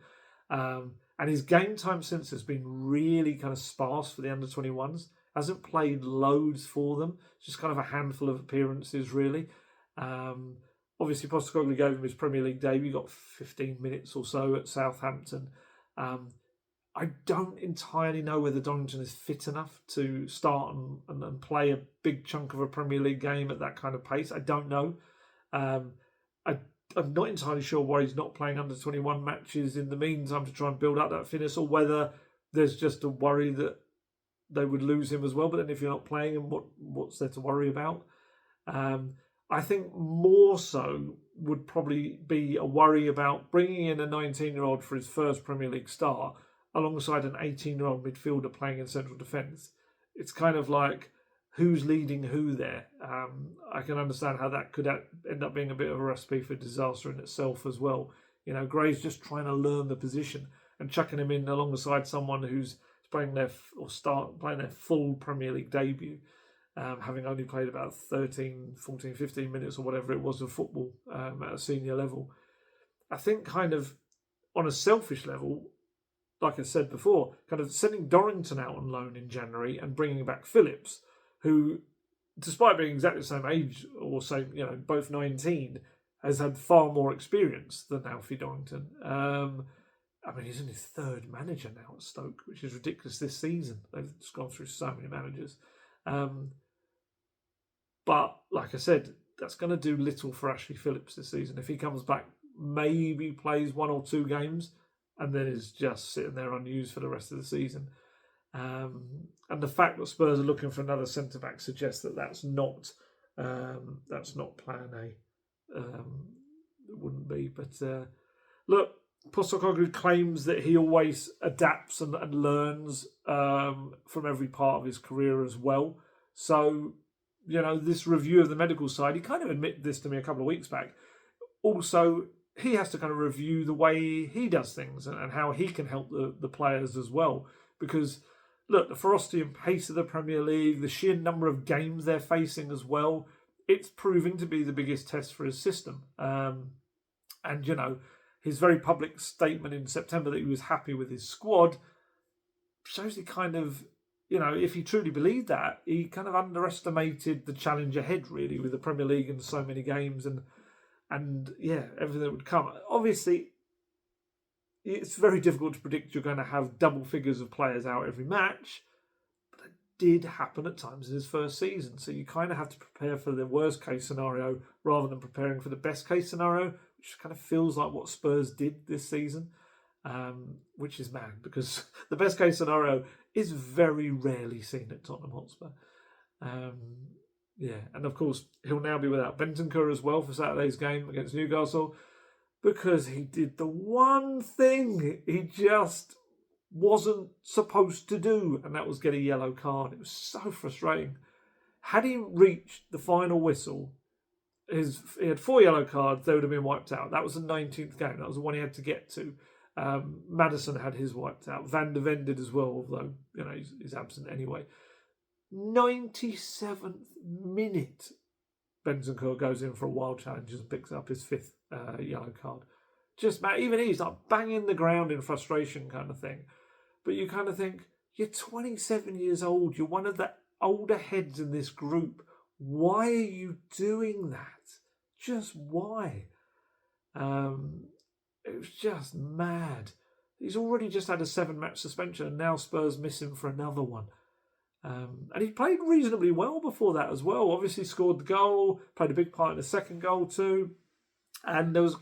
And his game time since has been really kind of sparse for the under-21s. Hasn't played loads for them. Just kind of a handful of appearances, really. Obviously, Postecoglou gave him his Premier League debut. Got 15 minutes or so at Southampton. I don't entirely know whether Dorrington is fit enough to start and play a big chunk of a Premier League game at that kind of pace. I don't know. I'm not entirely sure why he's not playing under-21 matches in the meantime to try and build up that fitness, or whether there's just a worry that they would lose him as well. But then if you're not playing him, what's there to worry about? I think more so would probably be a worry about bringing in a 19-year-old for his first Premier League start alongside an 18-year-old midfielder playing in central defence. It's kind of like, who's leading who there? I can understand how that could end up being a bit of a recipe for disaster in itself as well. You know, Gray's just trying to learn the position, and chucking him in alongside someone who's playing their full Premier League debut, having only played about 13, 14, 15 minutes or whatever it was of football at a senior level. I think kind of on a selfish level, like I said before, kind of sending Dorrington out on loan in January and bringing back Phillips, who, despite being exactly the same age or same, both 19, has had far more experience than Alfie Dorrington. He's in his third manager now at Stoke, which is ridiculous this season. They've just gone through so many managers. But, like I said, that's going to do little for Ashley Phillips this season. If he comes back, maybe plays 1 or 2 games, and then is just sitting there unused for the rest of the season. And the fact that Spurs are looking for another centre-back suggests that that's not plan A. It wouldn't be. But look, Postecoglou claims that he always adapts and learns from every part of his career as well. So, this review of the medical side, he kind of admitted this to me a couple of weeks back. Also, he has to kind of review the way he does things and how he can help the players as well. Because, look, the ferocity and pace of the Premier League, the sheer number of games they're facing as well, it's proving to be the biggest test for his system. His very public statement in September that he was happy with his squad shows he kind of, if he truly believed that, he kind of underestimated the challenge ahead, really, with the Premier League and so many games and everything that would come. Obviously, it's very difficult to predict you're going to have double figures of players out every match, but it did happen at times in his first season. So you kind of have to prepare for the worst case scenario rather than preparing for the best case scenario, which kind of feels like what Spurs did this season, which is mad because the best case scenario is very rarely seen at Tottenham Hotspur. And of course, he'll now be without Bentancur as well for Saturday's game against Newcastle because he did the one thing he just wasn't supposed to do, and that was get a yellow card. It was so frustrating. Had he reached the final whistle, he had 4 yellow cards, they would have been wiped out. That was the 19th game. That was the one he had to get to. Maddison had his wiped out. Van de Ven did as well, although he's absent anyway. 97th minute, Bentancur goes in for a wild challenge and picks up his 5th yellow card. Just, man, even he's like banging the ground in frustration kind of thing. But you kind of think, you're 27 years old. You're one of the older heads in this group. Why are you doing that? Just why? It was just mad. He's already just had a 7-match suspension and now Spurs miss him for another one. And he played reasonably well before that as well. Obviously scored the goal, played a big part in the second goal too. And there was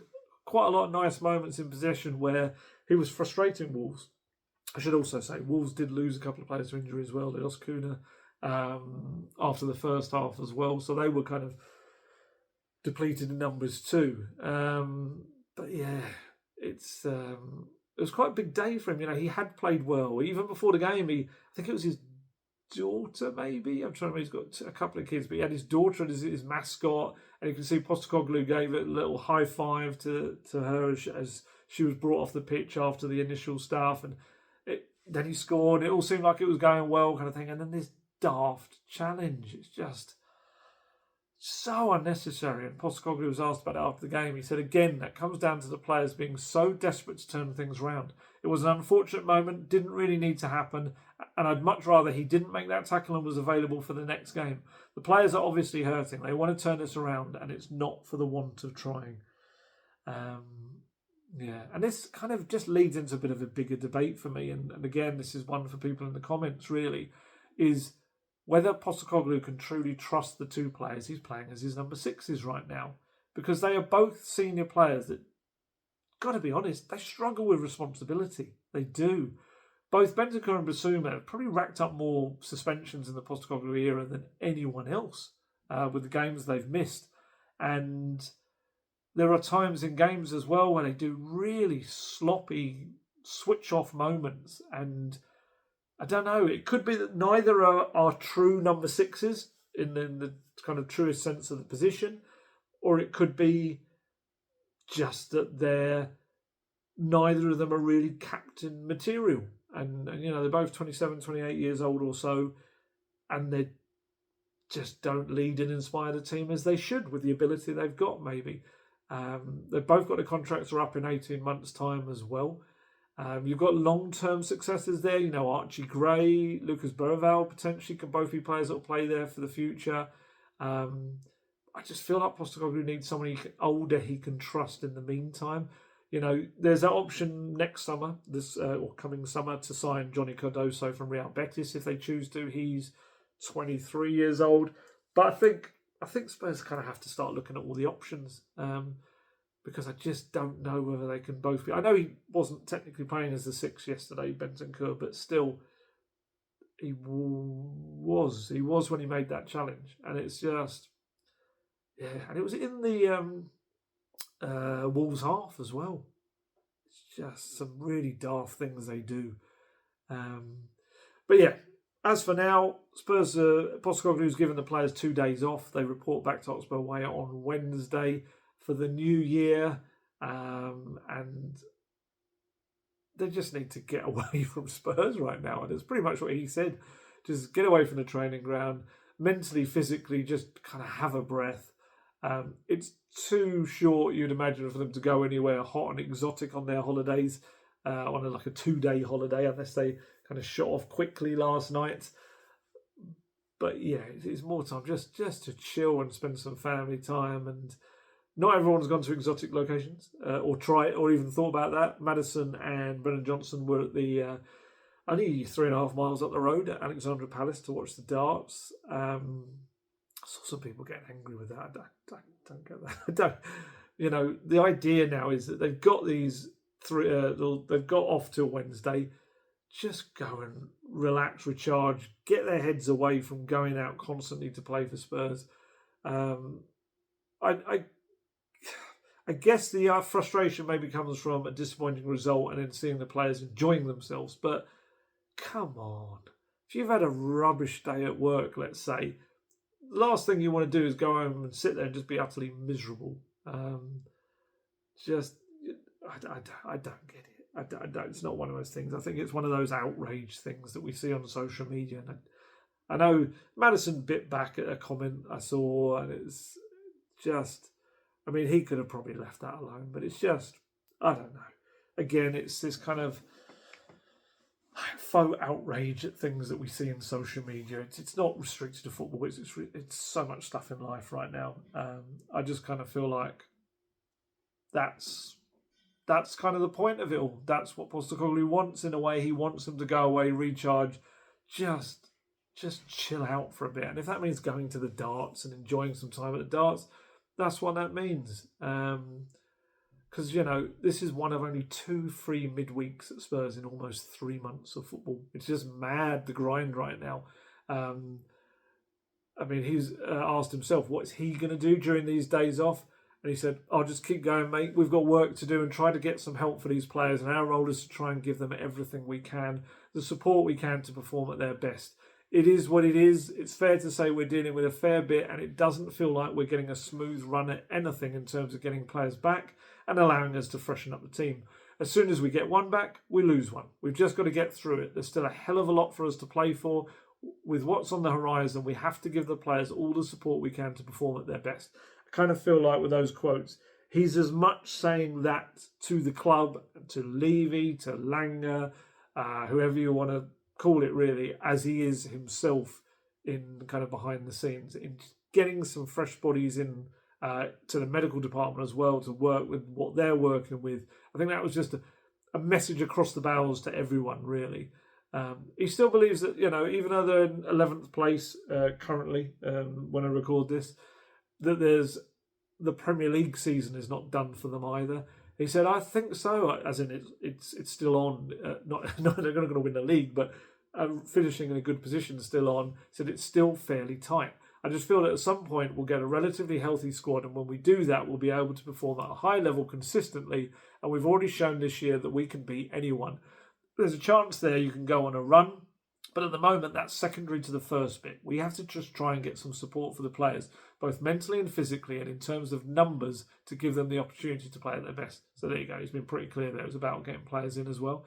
quite a lot of nice moments in possession where he was frustrating Wolves. I should also say Wolves did lose a couple of players to injury as well. They lost Kuna after the first half as well. So they were kind of depleted in numbers too. But yeah, it was quite a big day for him. He had played well. Even before the game, I think it was his daughter, maybe. I'm trying to remember, he's got a couple of kids, but he had his daughter as his mascot, and you can see Postecoglou gave a little high five to her as she was brought off the pitch after the initial stuff, and then he scored. It all seemed like it was going well, kind of thing, and then this daft challenge. It's just so unnecessary. And Postecoglou was asked about it after the game. He said, again, that comes down to the players being so desperate to turn things around. It was an unfortunate moment, didn't really need to happen, and I'd much rather he didn't make that tackle and was available for the next game. The players are obviously hurting. They want to turn this around, and it's not for the want of trying. And this kind of just leads into a bit of a bigger debate for me. And again, this is one for people in the comments, really, is whether Postecoglou can truly trust the two players he's playing as his number sixes right now. Because they are both senior players that, got to be honest, they struggle with responsibility. They do. Both Bentancur and Bissouma have probably racked up more suspensions in the Postecoglou era than anyone else with the games they've missed. And there are times in games as well where they do really sloppy switch-off moments. And I don't know, it could be that neither are true number sixes in the kind of truest sense of the position, or it could be just that neither of them are really captain material. And they're both 27, 28 years old or so, and they just don't lead and inspire the team as they should with the ability they've got, maybe. They've both got the contracts are up in 18 months' time as well. You've got long-term successes there. Archie Gray, Lucas Berval potentially can both be players that will play there for the future. I just feel like Postecoglou needs someone older he can trust in the meantime. There's that option next summer, or coming summer, to sign Johnny Cardoso from Real Betis if they choose to. He's 23 years old. But I think Spurs kind of have to start looking at all the options because I just don't know whether they can both be. I know he wasn't technically playing as the six yesterday, Bentancur, but still, he was. He was when he made that challenge, and it's just, and it was in the Wolves half as well. It's just some really daft things they do. But yeah. As for now, Spurs, Postecoglou's given the players 2 days off. They report back to Hotspur Way on Wednesday for the new year. And they just need to get away from Spurs right now. And it's pretty much what he said. Just get away from the training ground. Mentally, physically, just kind of have a breath. It's too short, you'd imagine, for them to go anywhere hot and exotic on their holidays, on a 2-day holiday, unless they kind of shot off quickly last night. But yeah, it's more time just to chill and spend some family time. And not everyone's gone to exotic locations or tried or even thought about that. Maddison and Brennan Johnson were at the only 3.5 miles up the road at Alexandra Palace to watch the darts. I saw some people getting angry with that. I don't get that. The idea now is that they've got these they've got off till Wednesday. Just go and relax, recharge, get their heads away from going out constantly to play for Spurs. I guess the frustration maybe comes from a disappointing result and then seeing the players enjoying themselves. But come on, if you've had a rubbish day at work, let's say, the last thing you want to do is go home and sit there and just be utterly miserable. I don't get it. I don't, it's not one of those things. I think it's one of those outrage things that we see on social media. And I know Maddison bit back at a comment I saw, and it's just, he could have probably left that alone, but it's just, I don't know. Again, it's this kind of faux outrage at things that we see in social media. It's not restricted to football. It's so much stuff in life right now. I just kind of feel like that's kind of the point of it all. That's what Postecoglou wants in a way. He wants them to go away, recharge, just chill out for a bit. And if that means going to the darts and enjoying some time at the darts, that's what that means. Because, this is one of only 2 free midweeks at Spurs in almost 3 months of football. It's just mad, the grind right now. He's asked himself, what is he going to do during these days off? And he said, I'll just keep going, mate. We've got work to do and try to get some help for these players. And our role is to try and give them everything we can, the support we can to perform at their best. It is what it is. It's fair to say we're dealing with a fair bit, and it doesn't feel like we're getting a smooth run at anything in terms of getting players back and allowing us to freshen up the team. As soon as we get one back, we lose one. We've just got to get through it. There's still a hell of a lot for us to play for. with what's on the horizon, we have to give the players all the support we can to perform at their best. I kind of feel like with those quotes, he's as much saying that to the club, to Levy, to Langer, whoever you want to call it really, as he is himself in kind of behind the scenes, in getting some fresh bodies in to the medical department as well to work with what they're working with. I think that was just a message across the bows to everyone, really. He still believes that, even though they're in 11th place currently, when I record this, that the Premier League season is not done for them either. He said, I think so, as in it's still on. Not they're going to win the league, but finishing in a good position still on. He said it's still fairly tight. I just feel that at some point we'll get a relatively healthy squad, and when we do that, we'll be able to perform at a high level consistently, and we've already shown this year that we can beat anyone. There's a chance there you can go on a run, but at the moment that's secondary to the first bit. We have to just try and get some support for the players, both mentally and physically, and in terms of numbers, to give them the opportunity to play at their best. So there you go. He's been pretty clear there. It was about getting players in as well.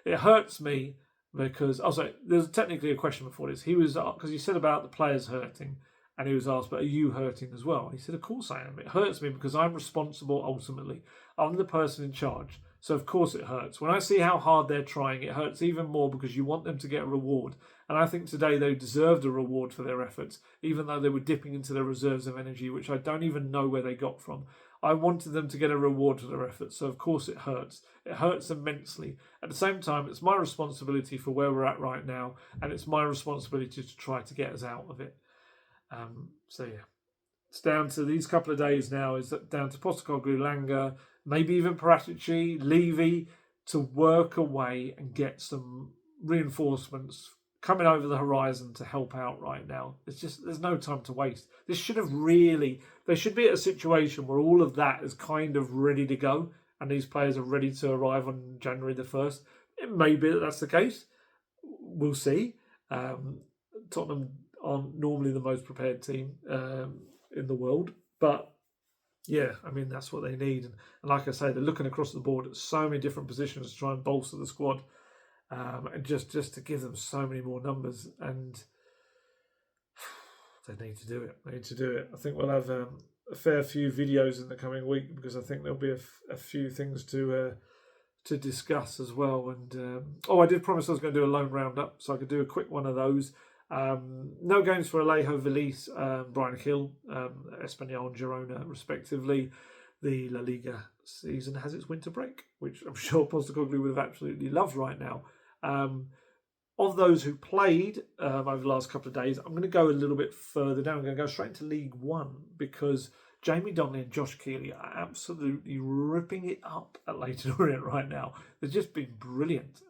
It hurts me because, there's technically a question before this. Because he said about the players hurting, and he was asked, but are you hurting as well? He said, of course I am. It hurts me because I'm responsible ultimately. I'm the person in charge. So of course it hurts. When I see how hard they're trying, it hurts even more because you want them to get a reward. And I think today they deserved a reward for their efforts, even though they were dipping into their reserves of energy, which I don't even know where they got from. I wanted them to get a reward for their efforts. So of course it hurts. It hurts immensely. At the same time, it's my responsibility for where we're at right now. And it's my responsibility to try to get us out of it. It's down to these couple of days now. Is that down to Postecoglou, Langer, maybe even Paratici, Levy, to work away and get some reinforcements coming over the horizon to help out right now. There's no time to waste. They should be at a situation where all of that is kind of ready to go and these players are ready to arrive on January the 1st. It may be that that's the case. We'll see. Tottenham aren't normally the most prepared team in the world, but yeah, I mean that's what they need. And like I say, they're looking across the board at so many different positions to try and bolster the squad, and just to give them so many more numbers. And they need to do it. I think we'll have a fair few videos in the coming week because I think there'll be a few things to discuss as well. And I did promise I was going to do a loan roundup, so I could do a quick one of those. No games for Alejo Veliz, Brian Hill, Espanyol and Girona, respectively. The La Liga season has its winter break, which I'm sure Postecoglou would have absolutely loved right now. Of those who played over the last couple of days, I'm going to go a little bit further down. I'm going to go straight into League One because Jamie Donnelly and Josh Keeley are absolutely ripping it up at Leyton Orient right now. They've just been brilliant.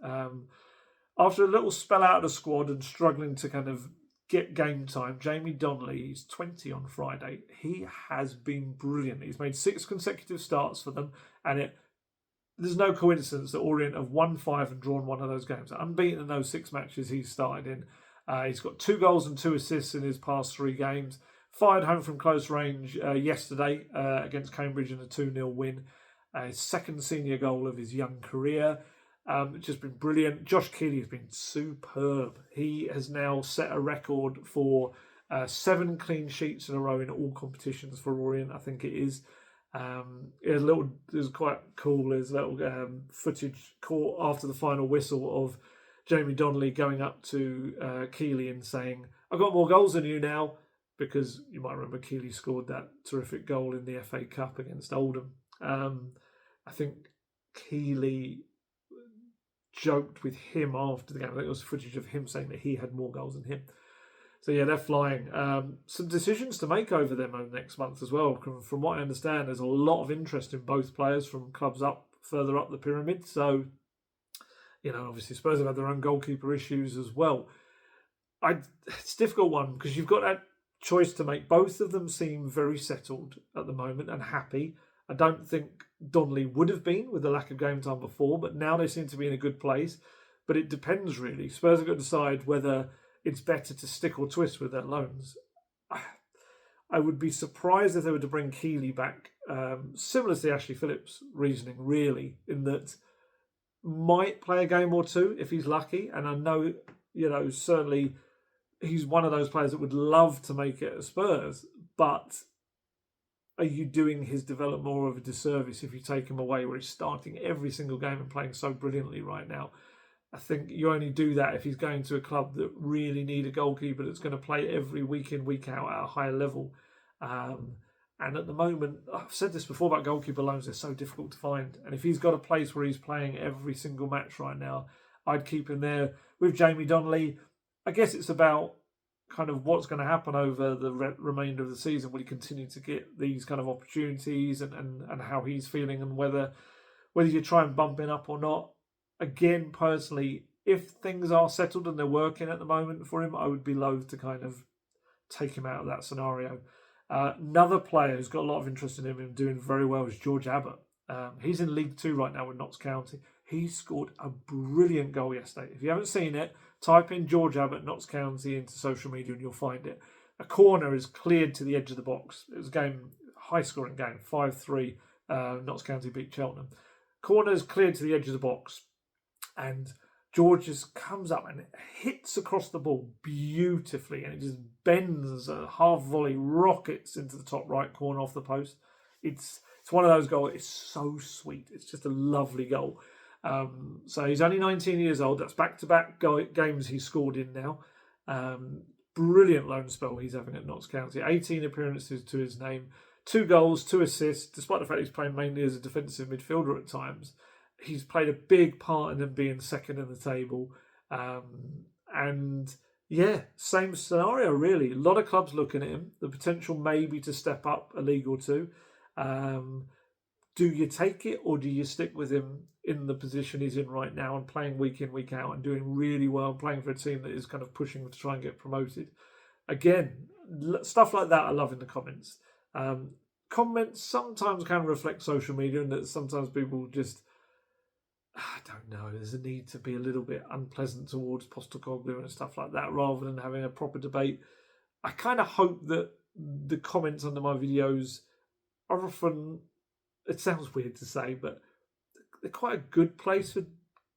After a little spell out of the squad and struggling to kind of get game time, Jamie Donnelly, he's 20 on Friday. He has been brilliant. He's made 6 consecutive starts for them, and there's no coincidence that Orient have won 5 and drawn 1 of those games. Unbeaten in those 6 matches he's started in. He's got 2 goals and 2 assists in his past 3 games. Fired home from close range yesterday against Cambridge in a 2-0 win. His second senior goal of his young career. It's just been brilliant. Josh Keeley has been superb. He has now set a record for 7 clean sheets in a row in all competitions for Orient, I think it is. It was quite cool. There's a little footage caught after the final whistle of Jamie Donnelly going up to Keeley and saying, I've got more goals than you now, because you might remember Keeley scored that terrific goal in the FA Cup against Oldham. I think Keeley joked with him after the game. I think it was footage of him saying that he had more goals than him. So yeah, they're flying. Some decisions to make over them over the next month as well. From what I understand, there's a lot of interest in both players from clubs further up the pyramid. So, obviously Spurs have had their own goalkeeper issues as well. It's a difficult one because you've got that choice to make. Both of them seem very settled at the moment and happy. I don't think Donnelly would have been with the lack of game time before, but now they seem to be in a good place. But it depends, really. Spurs have got to decide whether it's better to stick or twist with their loans. I would be surprised if they were to bring Keeley back, similar to the Ashley Phillips reasoning, really, in that might play a game or 2 if he's lucky. And I know, certainly he's one of those players that would love to make it at Spurs, but are you doing his development more of a disservice if you take him away, where he's starting every single game and playing so brilliantly right now? I think you only do that if he's going to a club that really need a goalkeeper that's going to play every week in, week out at a higher level. And at the moment, I've said this before about goalkeeper loans, they're so difficult to find. And if he's got a place where he's playing every single match right now, I'd keep him there. With Jamie Donnelly, I guess it's about kind of what's going to happen over the remainder of the season. Will he continue to get these kind of opportunities, and how he's feeling, and whether you try and bump him up or not. Again, personally, if things are settled and they're working at the moment for him, I would be loath to kind of take him out of that scenario. Another player who's got a lot of interest in him and doing very well is George Abbott. He's in League 2 right now with Notts County. He scored a brilliant goal yesterday. If you haven't seen it, type in George Abbott, Notts County into social media and you'll find it. A corner is cleared to the edge of the box. It was a game, high-scoring game, 5-3. Notts County beat Cheltenham. Corner is cleared to the edge of the box, and George just comes up and hits across the ball beautifully, and it just bends a half volley, rockets into the top right corner off the post. It's one of those goals. It's so sweet. It's just a lovely goal. So he's only 19 years old. That's back-to-back games he's scored in now. Brilliant loan spell he's having at Notts County. 18 appearances to his name. 2 goals, 2 assists, despite the fact he's playing mainly as a defensive midfielder at times. He's played a big part in them being second in the table. And yeah, same scenario really. A lot of clubs looking at him. The potential maybe to step up a league or two. Do you take it, or do you stick with him in the position he's in right now and playing week in, week out and doing really well, playing for a team that is kind of pushing to try and get promoted? Again, stuff like that I love in the comments. Comments sometimes can reflect social media, and that sometimes people just, I don't know, there's a need to be a little bit unpleasant towards Postecoglou and stuff like that rather than having a proper debate. I kind of hope that the comments under my videos are often, it sounds weird to say, but they're quite a good place for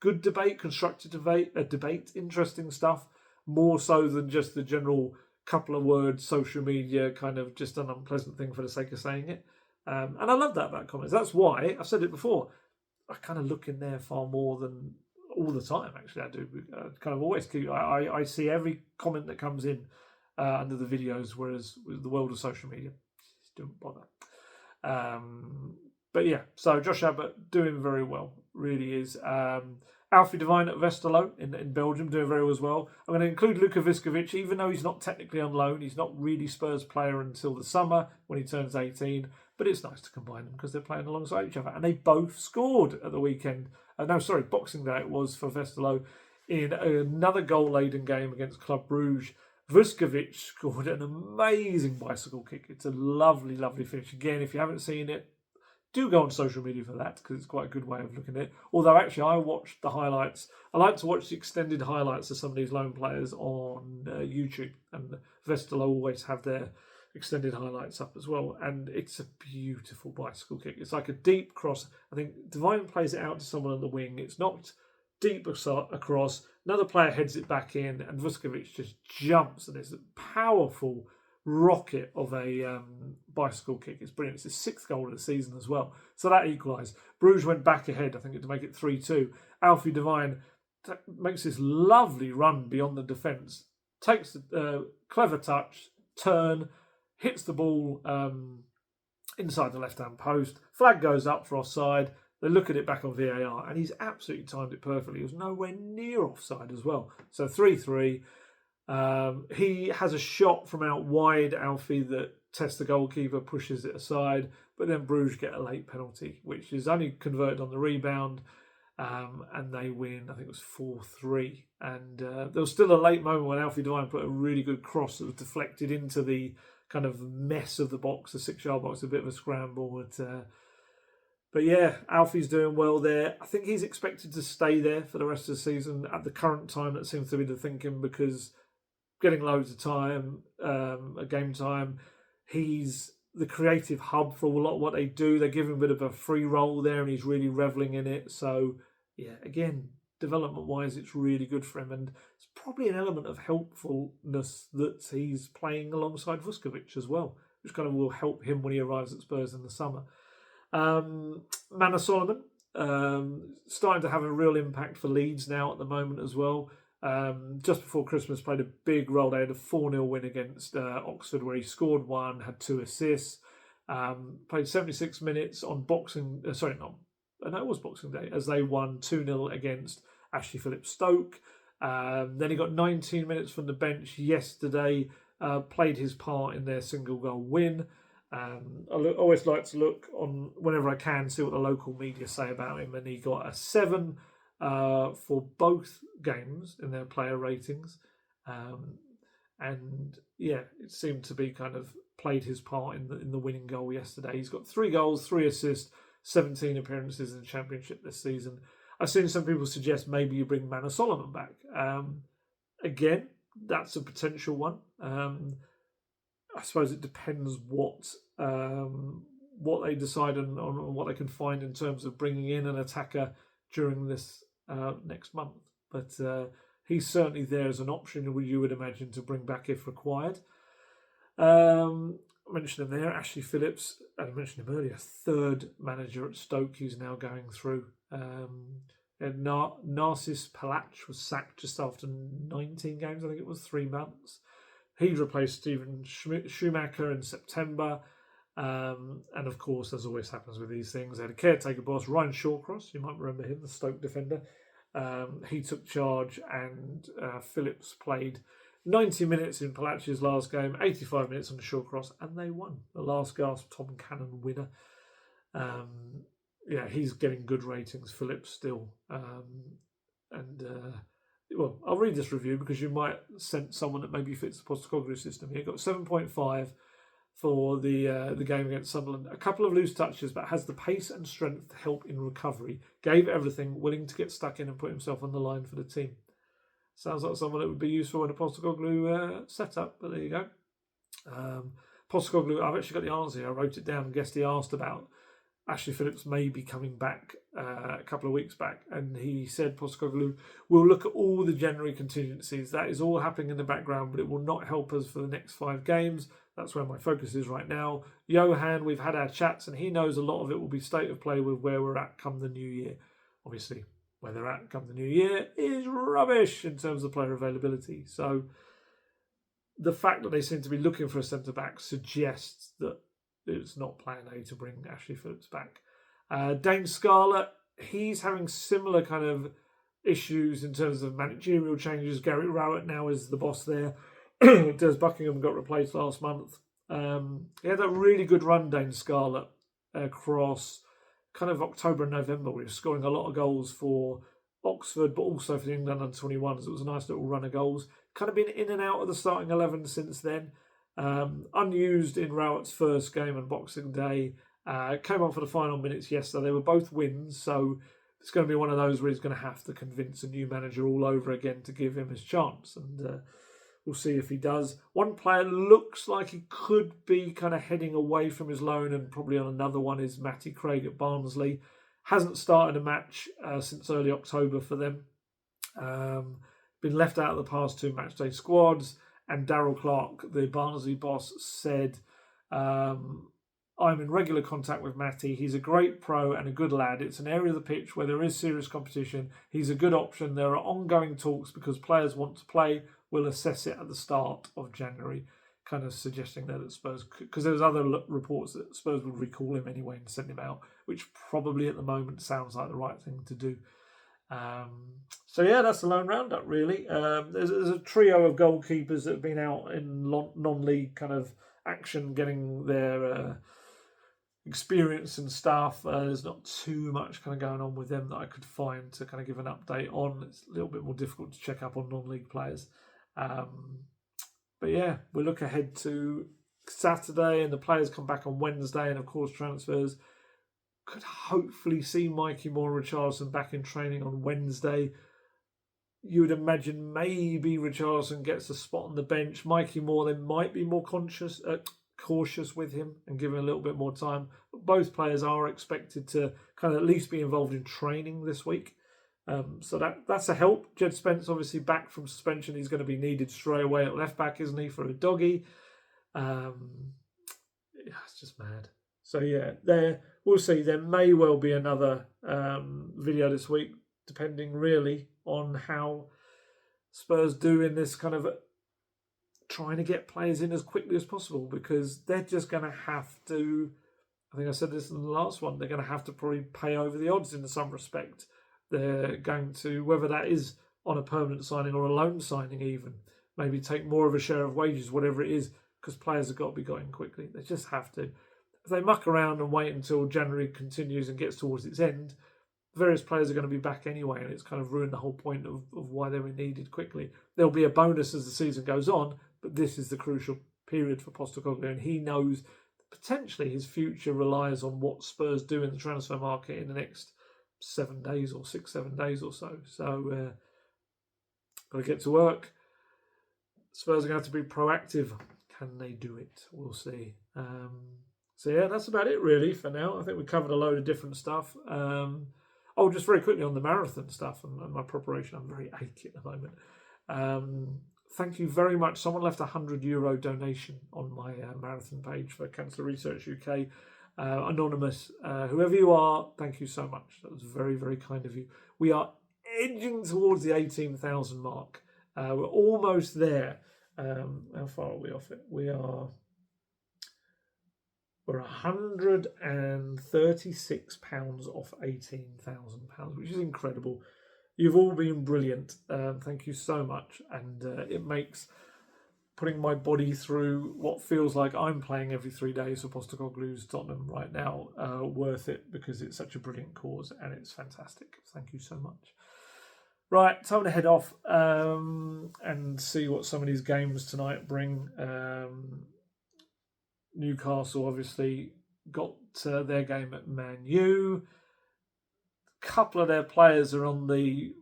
good debate, constructive debate, interesting stuff, more so than just the general couple of words, social media, kind of just an unpleasant thing for the sake of saying it. And I love that about comments. That's why, I've said it before, I kind of look in there far more than all the time, actually. I do. I kind of always keep, I see every comment that comes in under the videos, whereas with the world of social media, just don't bother. But yeah, so Josh Abbott doing very well, really is. Alfie Devine at Westerlo in Belgium doing very well as well. I'm going to include Luka Viskovic, even though he's not technically on loan. He's not really Spurs player until the summer when he turns 18. But it's nice to combine them because they're playing alongside each other. And they both scored at the weekend. Boxing Day it was for Westerlo in another goal-laden game against Club Brugge. Vuskovic scored an amazing bicycle kick. It's a lovely, lovely finish. Again, if you haven't seen it, do go on social media for that because it's quite a good way of looking at it. Although, actually, I watched the highlights. I like to watch the extended highlights of some of these loan players on YouTube. And Westerlo always have their extended highlights up as well. And it's a beautiful bicycle kick. It's like a deep cross. I think Devine plays it out to someone on the wing. It's knocked deep across. Another player heads it back in, and Vuskovic just jumps, and it's a powerful rocket of a bicycle kick. It's brilliant. It's his 6th goal of the season as well. So that equalised. Bruges went back ahead, I think, to make it 3-2. Alfie Devine makes this lovely run beyond the defence, takes a clever touch, turn, hits the ball inside the left-hand post. Flag goes up for offside. They look at it back on VAR, and he's absolutely timed it perfectly. He was nowhere near offside as well. So 3-3. He has a shot from out wide, Alfie, that tests the goalkeeper, pushes it aside, but then Bruges get a late penalty, which is only converted on the rebound, and they win, I think it was 4-3. And there was still a late moment when Alfie Devine put a really good cross that was deflected into the kind of mess of the box, the 6-yard box, a bit of a scramble. But yeah, Alfie's doing well there. I think he's expected to stay there for the rest of the season. At the current time, that seems to be the thinking, because getting loads of time, game time, he's the creative hub for a lot of what they do. They give him a bit of a free role there, and he's really revelling in it. So yeah, again, development-wise, it's really good for him, and it's probably an element of helpfulness that he's playing alongside Vuskovic as well, which kind of will help him when he arrives at Spurs in the summer. Manor Solomon, starting to have a real impact for Leeds now at the moment as well. Just before Christmas, played a big role. They had a 4-0 win against Oxford, where he scored 1, had 2 assists. Played 76 minutes on Boxing Day, as they won 2-0 against Ashley Phillips Stoke. Then he got 19 minutes from the bench yesterday, played his part in their single goal win. I always like to look on, whenever I can, see what the local media say about him, and he got a 7 for both games in their player ratings. And yeah, it seemed to be kind of played his part in the winning goal yesterday. He's got 3 goals, 3 assists, 17 appearances in the Championship this season. I've seen some people suggest maybe you bring Manor Solomon back. Again, that's a potential one. I suppose it depends what they decide on what they can find in terms of bringing in an attacker during this next month. But he's certainly there as an option, you would imagine, to bring back if required. I mentioned him there, Ashley Phillips. I mentioned him earlier, 3rd manager at Stoke he's now going through. And Narcis Palach was sacked just after 19 games, I think it was 3 months. He'd replaced Stephen Schumacher in September. And of course, as always happens with these things, they had a caretaker boss, Ryan Shawcross. You might remember him, the Stoke defender. He took charge, and Phillips played 90 minutes in Palach's last game, 85 minutes on the Shawcross, and they won. The last gasp Tom Cannon winner. Yeah, he's getting good ratings, Phillips, still. Well, I'll read this review because you might sense someone that maybe fits the Postecoglou system. He got 7.5 for the game against Sunderland. A couple of loose touches, but has the pace and strength to help in recovery. Gave everything, willing to get stuck in and put himself on the line for the team. Sounds like someone that would be useful in a Postecoglou setup, but there you go. Postecoglou, I've actually got the answer here. I wrote it down and guessed he asked about Ashley Phillips may be coming back a couple of weeks back, and he said, Postecoglou, we'll look at all the January contingencies. That is all happening in the background, but it will not help us for the next 5 games. That's where my focus is right now. Johan, we've had our chats, and he knows a lot of it will be state of play with where we're at come the new year. Obviously, where they're at come the new year is rubbish in terms of player availability. So the fact that they seem to be looking for a centre-back suggests that it's not plan A to bring Ashley Phillips back. Dane Scarlett, he's having similar kind of issues in terms of managerial changes. Gary Rowett now is the boss there. Des Buckingham got replaced last month. He had a really good run, Dane Scarlett, across kind of October and November. We were scoring a lot of goals for Oxford, but also for the England under-21s. It was a nice little run of goals. Kind of been in and out of the starting 11 since then. Unused in Rowett's first game on Boxing Day. Came on for the final minutes yesterday. They were both wins, so it's going to be one of those where he's going to have to convince a new manager all over again to give him his chance. And we'll see if he does. One player looks like he could be kind of heading away from his loan, and probably on another one, is Matty Craig at Barnsley. Hasn't started a match since early October for them. Been left out of the past 2 matchday squads. And Darryl Clark, the Barnsley boss, said, I'm in regular contact with Matty. He's a great pro and a good lad. It's an area of the pitch where there is serious competition. He's a good option. There are ongoing talks because players want to play. We'll assess it at the start of January, kind of suggesting that at Spurs, because there's other reports that Spurs would recall him anyway and send him out, which probably at the moment sounds like the right thing to do. So yeah, that's the loan roundup really. There's a trio of goalkeepers that have been out in non-league kind of action, getting their experience and stuff. There's not too much kind of going on with them that I could find to kind of give an update on. It's a little bit more difficult to check up on non-league players. But yeah, we look ahead to Saturday, and the players come back on Wednesday, and of course transfers. Could hopefully see Mikey Moore and Richarlison back in training on Wednesday. You would imagine maybe Richarlison gets a spot on the bench. Mikey Moore, they might be more cautious with him and give him a little bit more time. But both players are expected to kind of at least be involved in training this week. So that's a help. Jed Spence obviously back from suspension. He's going to be needed straight away at left back, isn't he, for a doggy? It's just mad. So yeah, we'll see. There may well be another video this week, depending really on how Spurs do in this kind of trying to get players in as quickly as possible, because they're just going to have to, I think I said this in the last one, they're going to have to probably pay over the odds in some respect. They're going to, whether that is on a permanent signing or a loan signing even, maybe take more of a share of wages, whatever it is, because players have got to be going quickly. They just have to. If they muck around and wait until January continues and gets towards its end, various players are going to be back anyway, and it's kind of ruined the whole point of why they were needed quickly. There'll be a bonus as the season goes on, but this is the crucial period for Postecoglou, and he knows potentially his future relies on what Spurs do in the transfer market in the next 7 days or 6-7 days or so. So, got to get to work. Spurs are going to have to be proactive. Can they do it? We'll see. So yeah, that's about it really for now. I think we covered a load of different stuff. Just very quickly on the marathon stuff and my preparation. I'm very achy at the moment. Thank you very much. Someone left €100 donation on my marathon page for Cancer Research UK. Anonymous, whoever you are, thank you so much. That was very, very kind of you. We are edging towards the 18,000 mark. We're almost there. How far are we off it? We're £136 off £18,000, which is incredible. You've all been brilliant. Thank you so much. And it makes putting my body through what feels like I'm playing every 3 days for Postecoglou's Tottenham right now worth it, because it's such a brilliant cause and it's fantastic. Thank you so much. Right, time to head off and see what some of these games tonight bring. Newcastle obviously got their game at Man U. A couple of their players are on the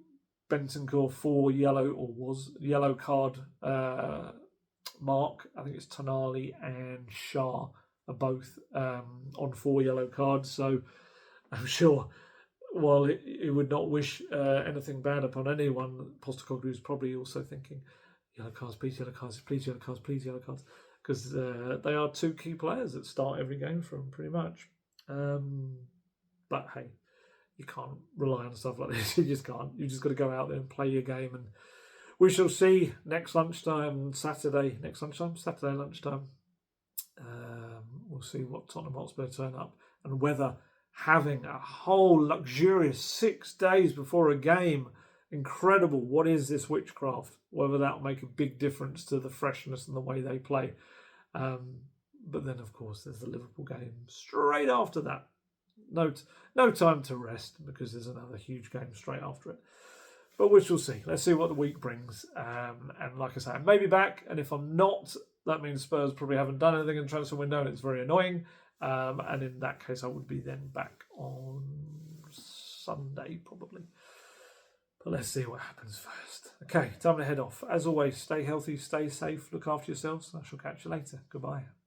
Bentancur 4 yellow card mark. I think it's Tonali and Shah are both on 4 yellow cards. So I'm sure, while he would not wish anything bad upon anyone, Postecoglou is probably also thinking, yellow cards, please yellow cards, please yellow cards, please yellow cards. Because they are 2 key players that start every game for them, pretty much. But hey, you can't rely on stuff like this. You just can't. You just got to go out there and play your game. And we shall see Saturday lunchtime. We'll see what Tottenham Hotspur turn up, and whether having a whole luxurious 6 days before a game, incredible. What is this witchcraft? Whether that will make a big difference to the freshness and the way they play. But then, of course, there's the Liverpool game straight after that. No time to rest, because there's another huge game straight after it. But we shall see. Let's see what the week brings. And like I say, I may be back. And if I'm not, that means Spurs probably haven't done anything in the transfer window, and it's very annoying. And in that case, I would be then back on Sunday, probably. But let's see what happens first. Okay, time to head off. As always, stay healthy, stay safe, look after yourselves. I shall catch you later. Goodbye.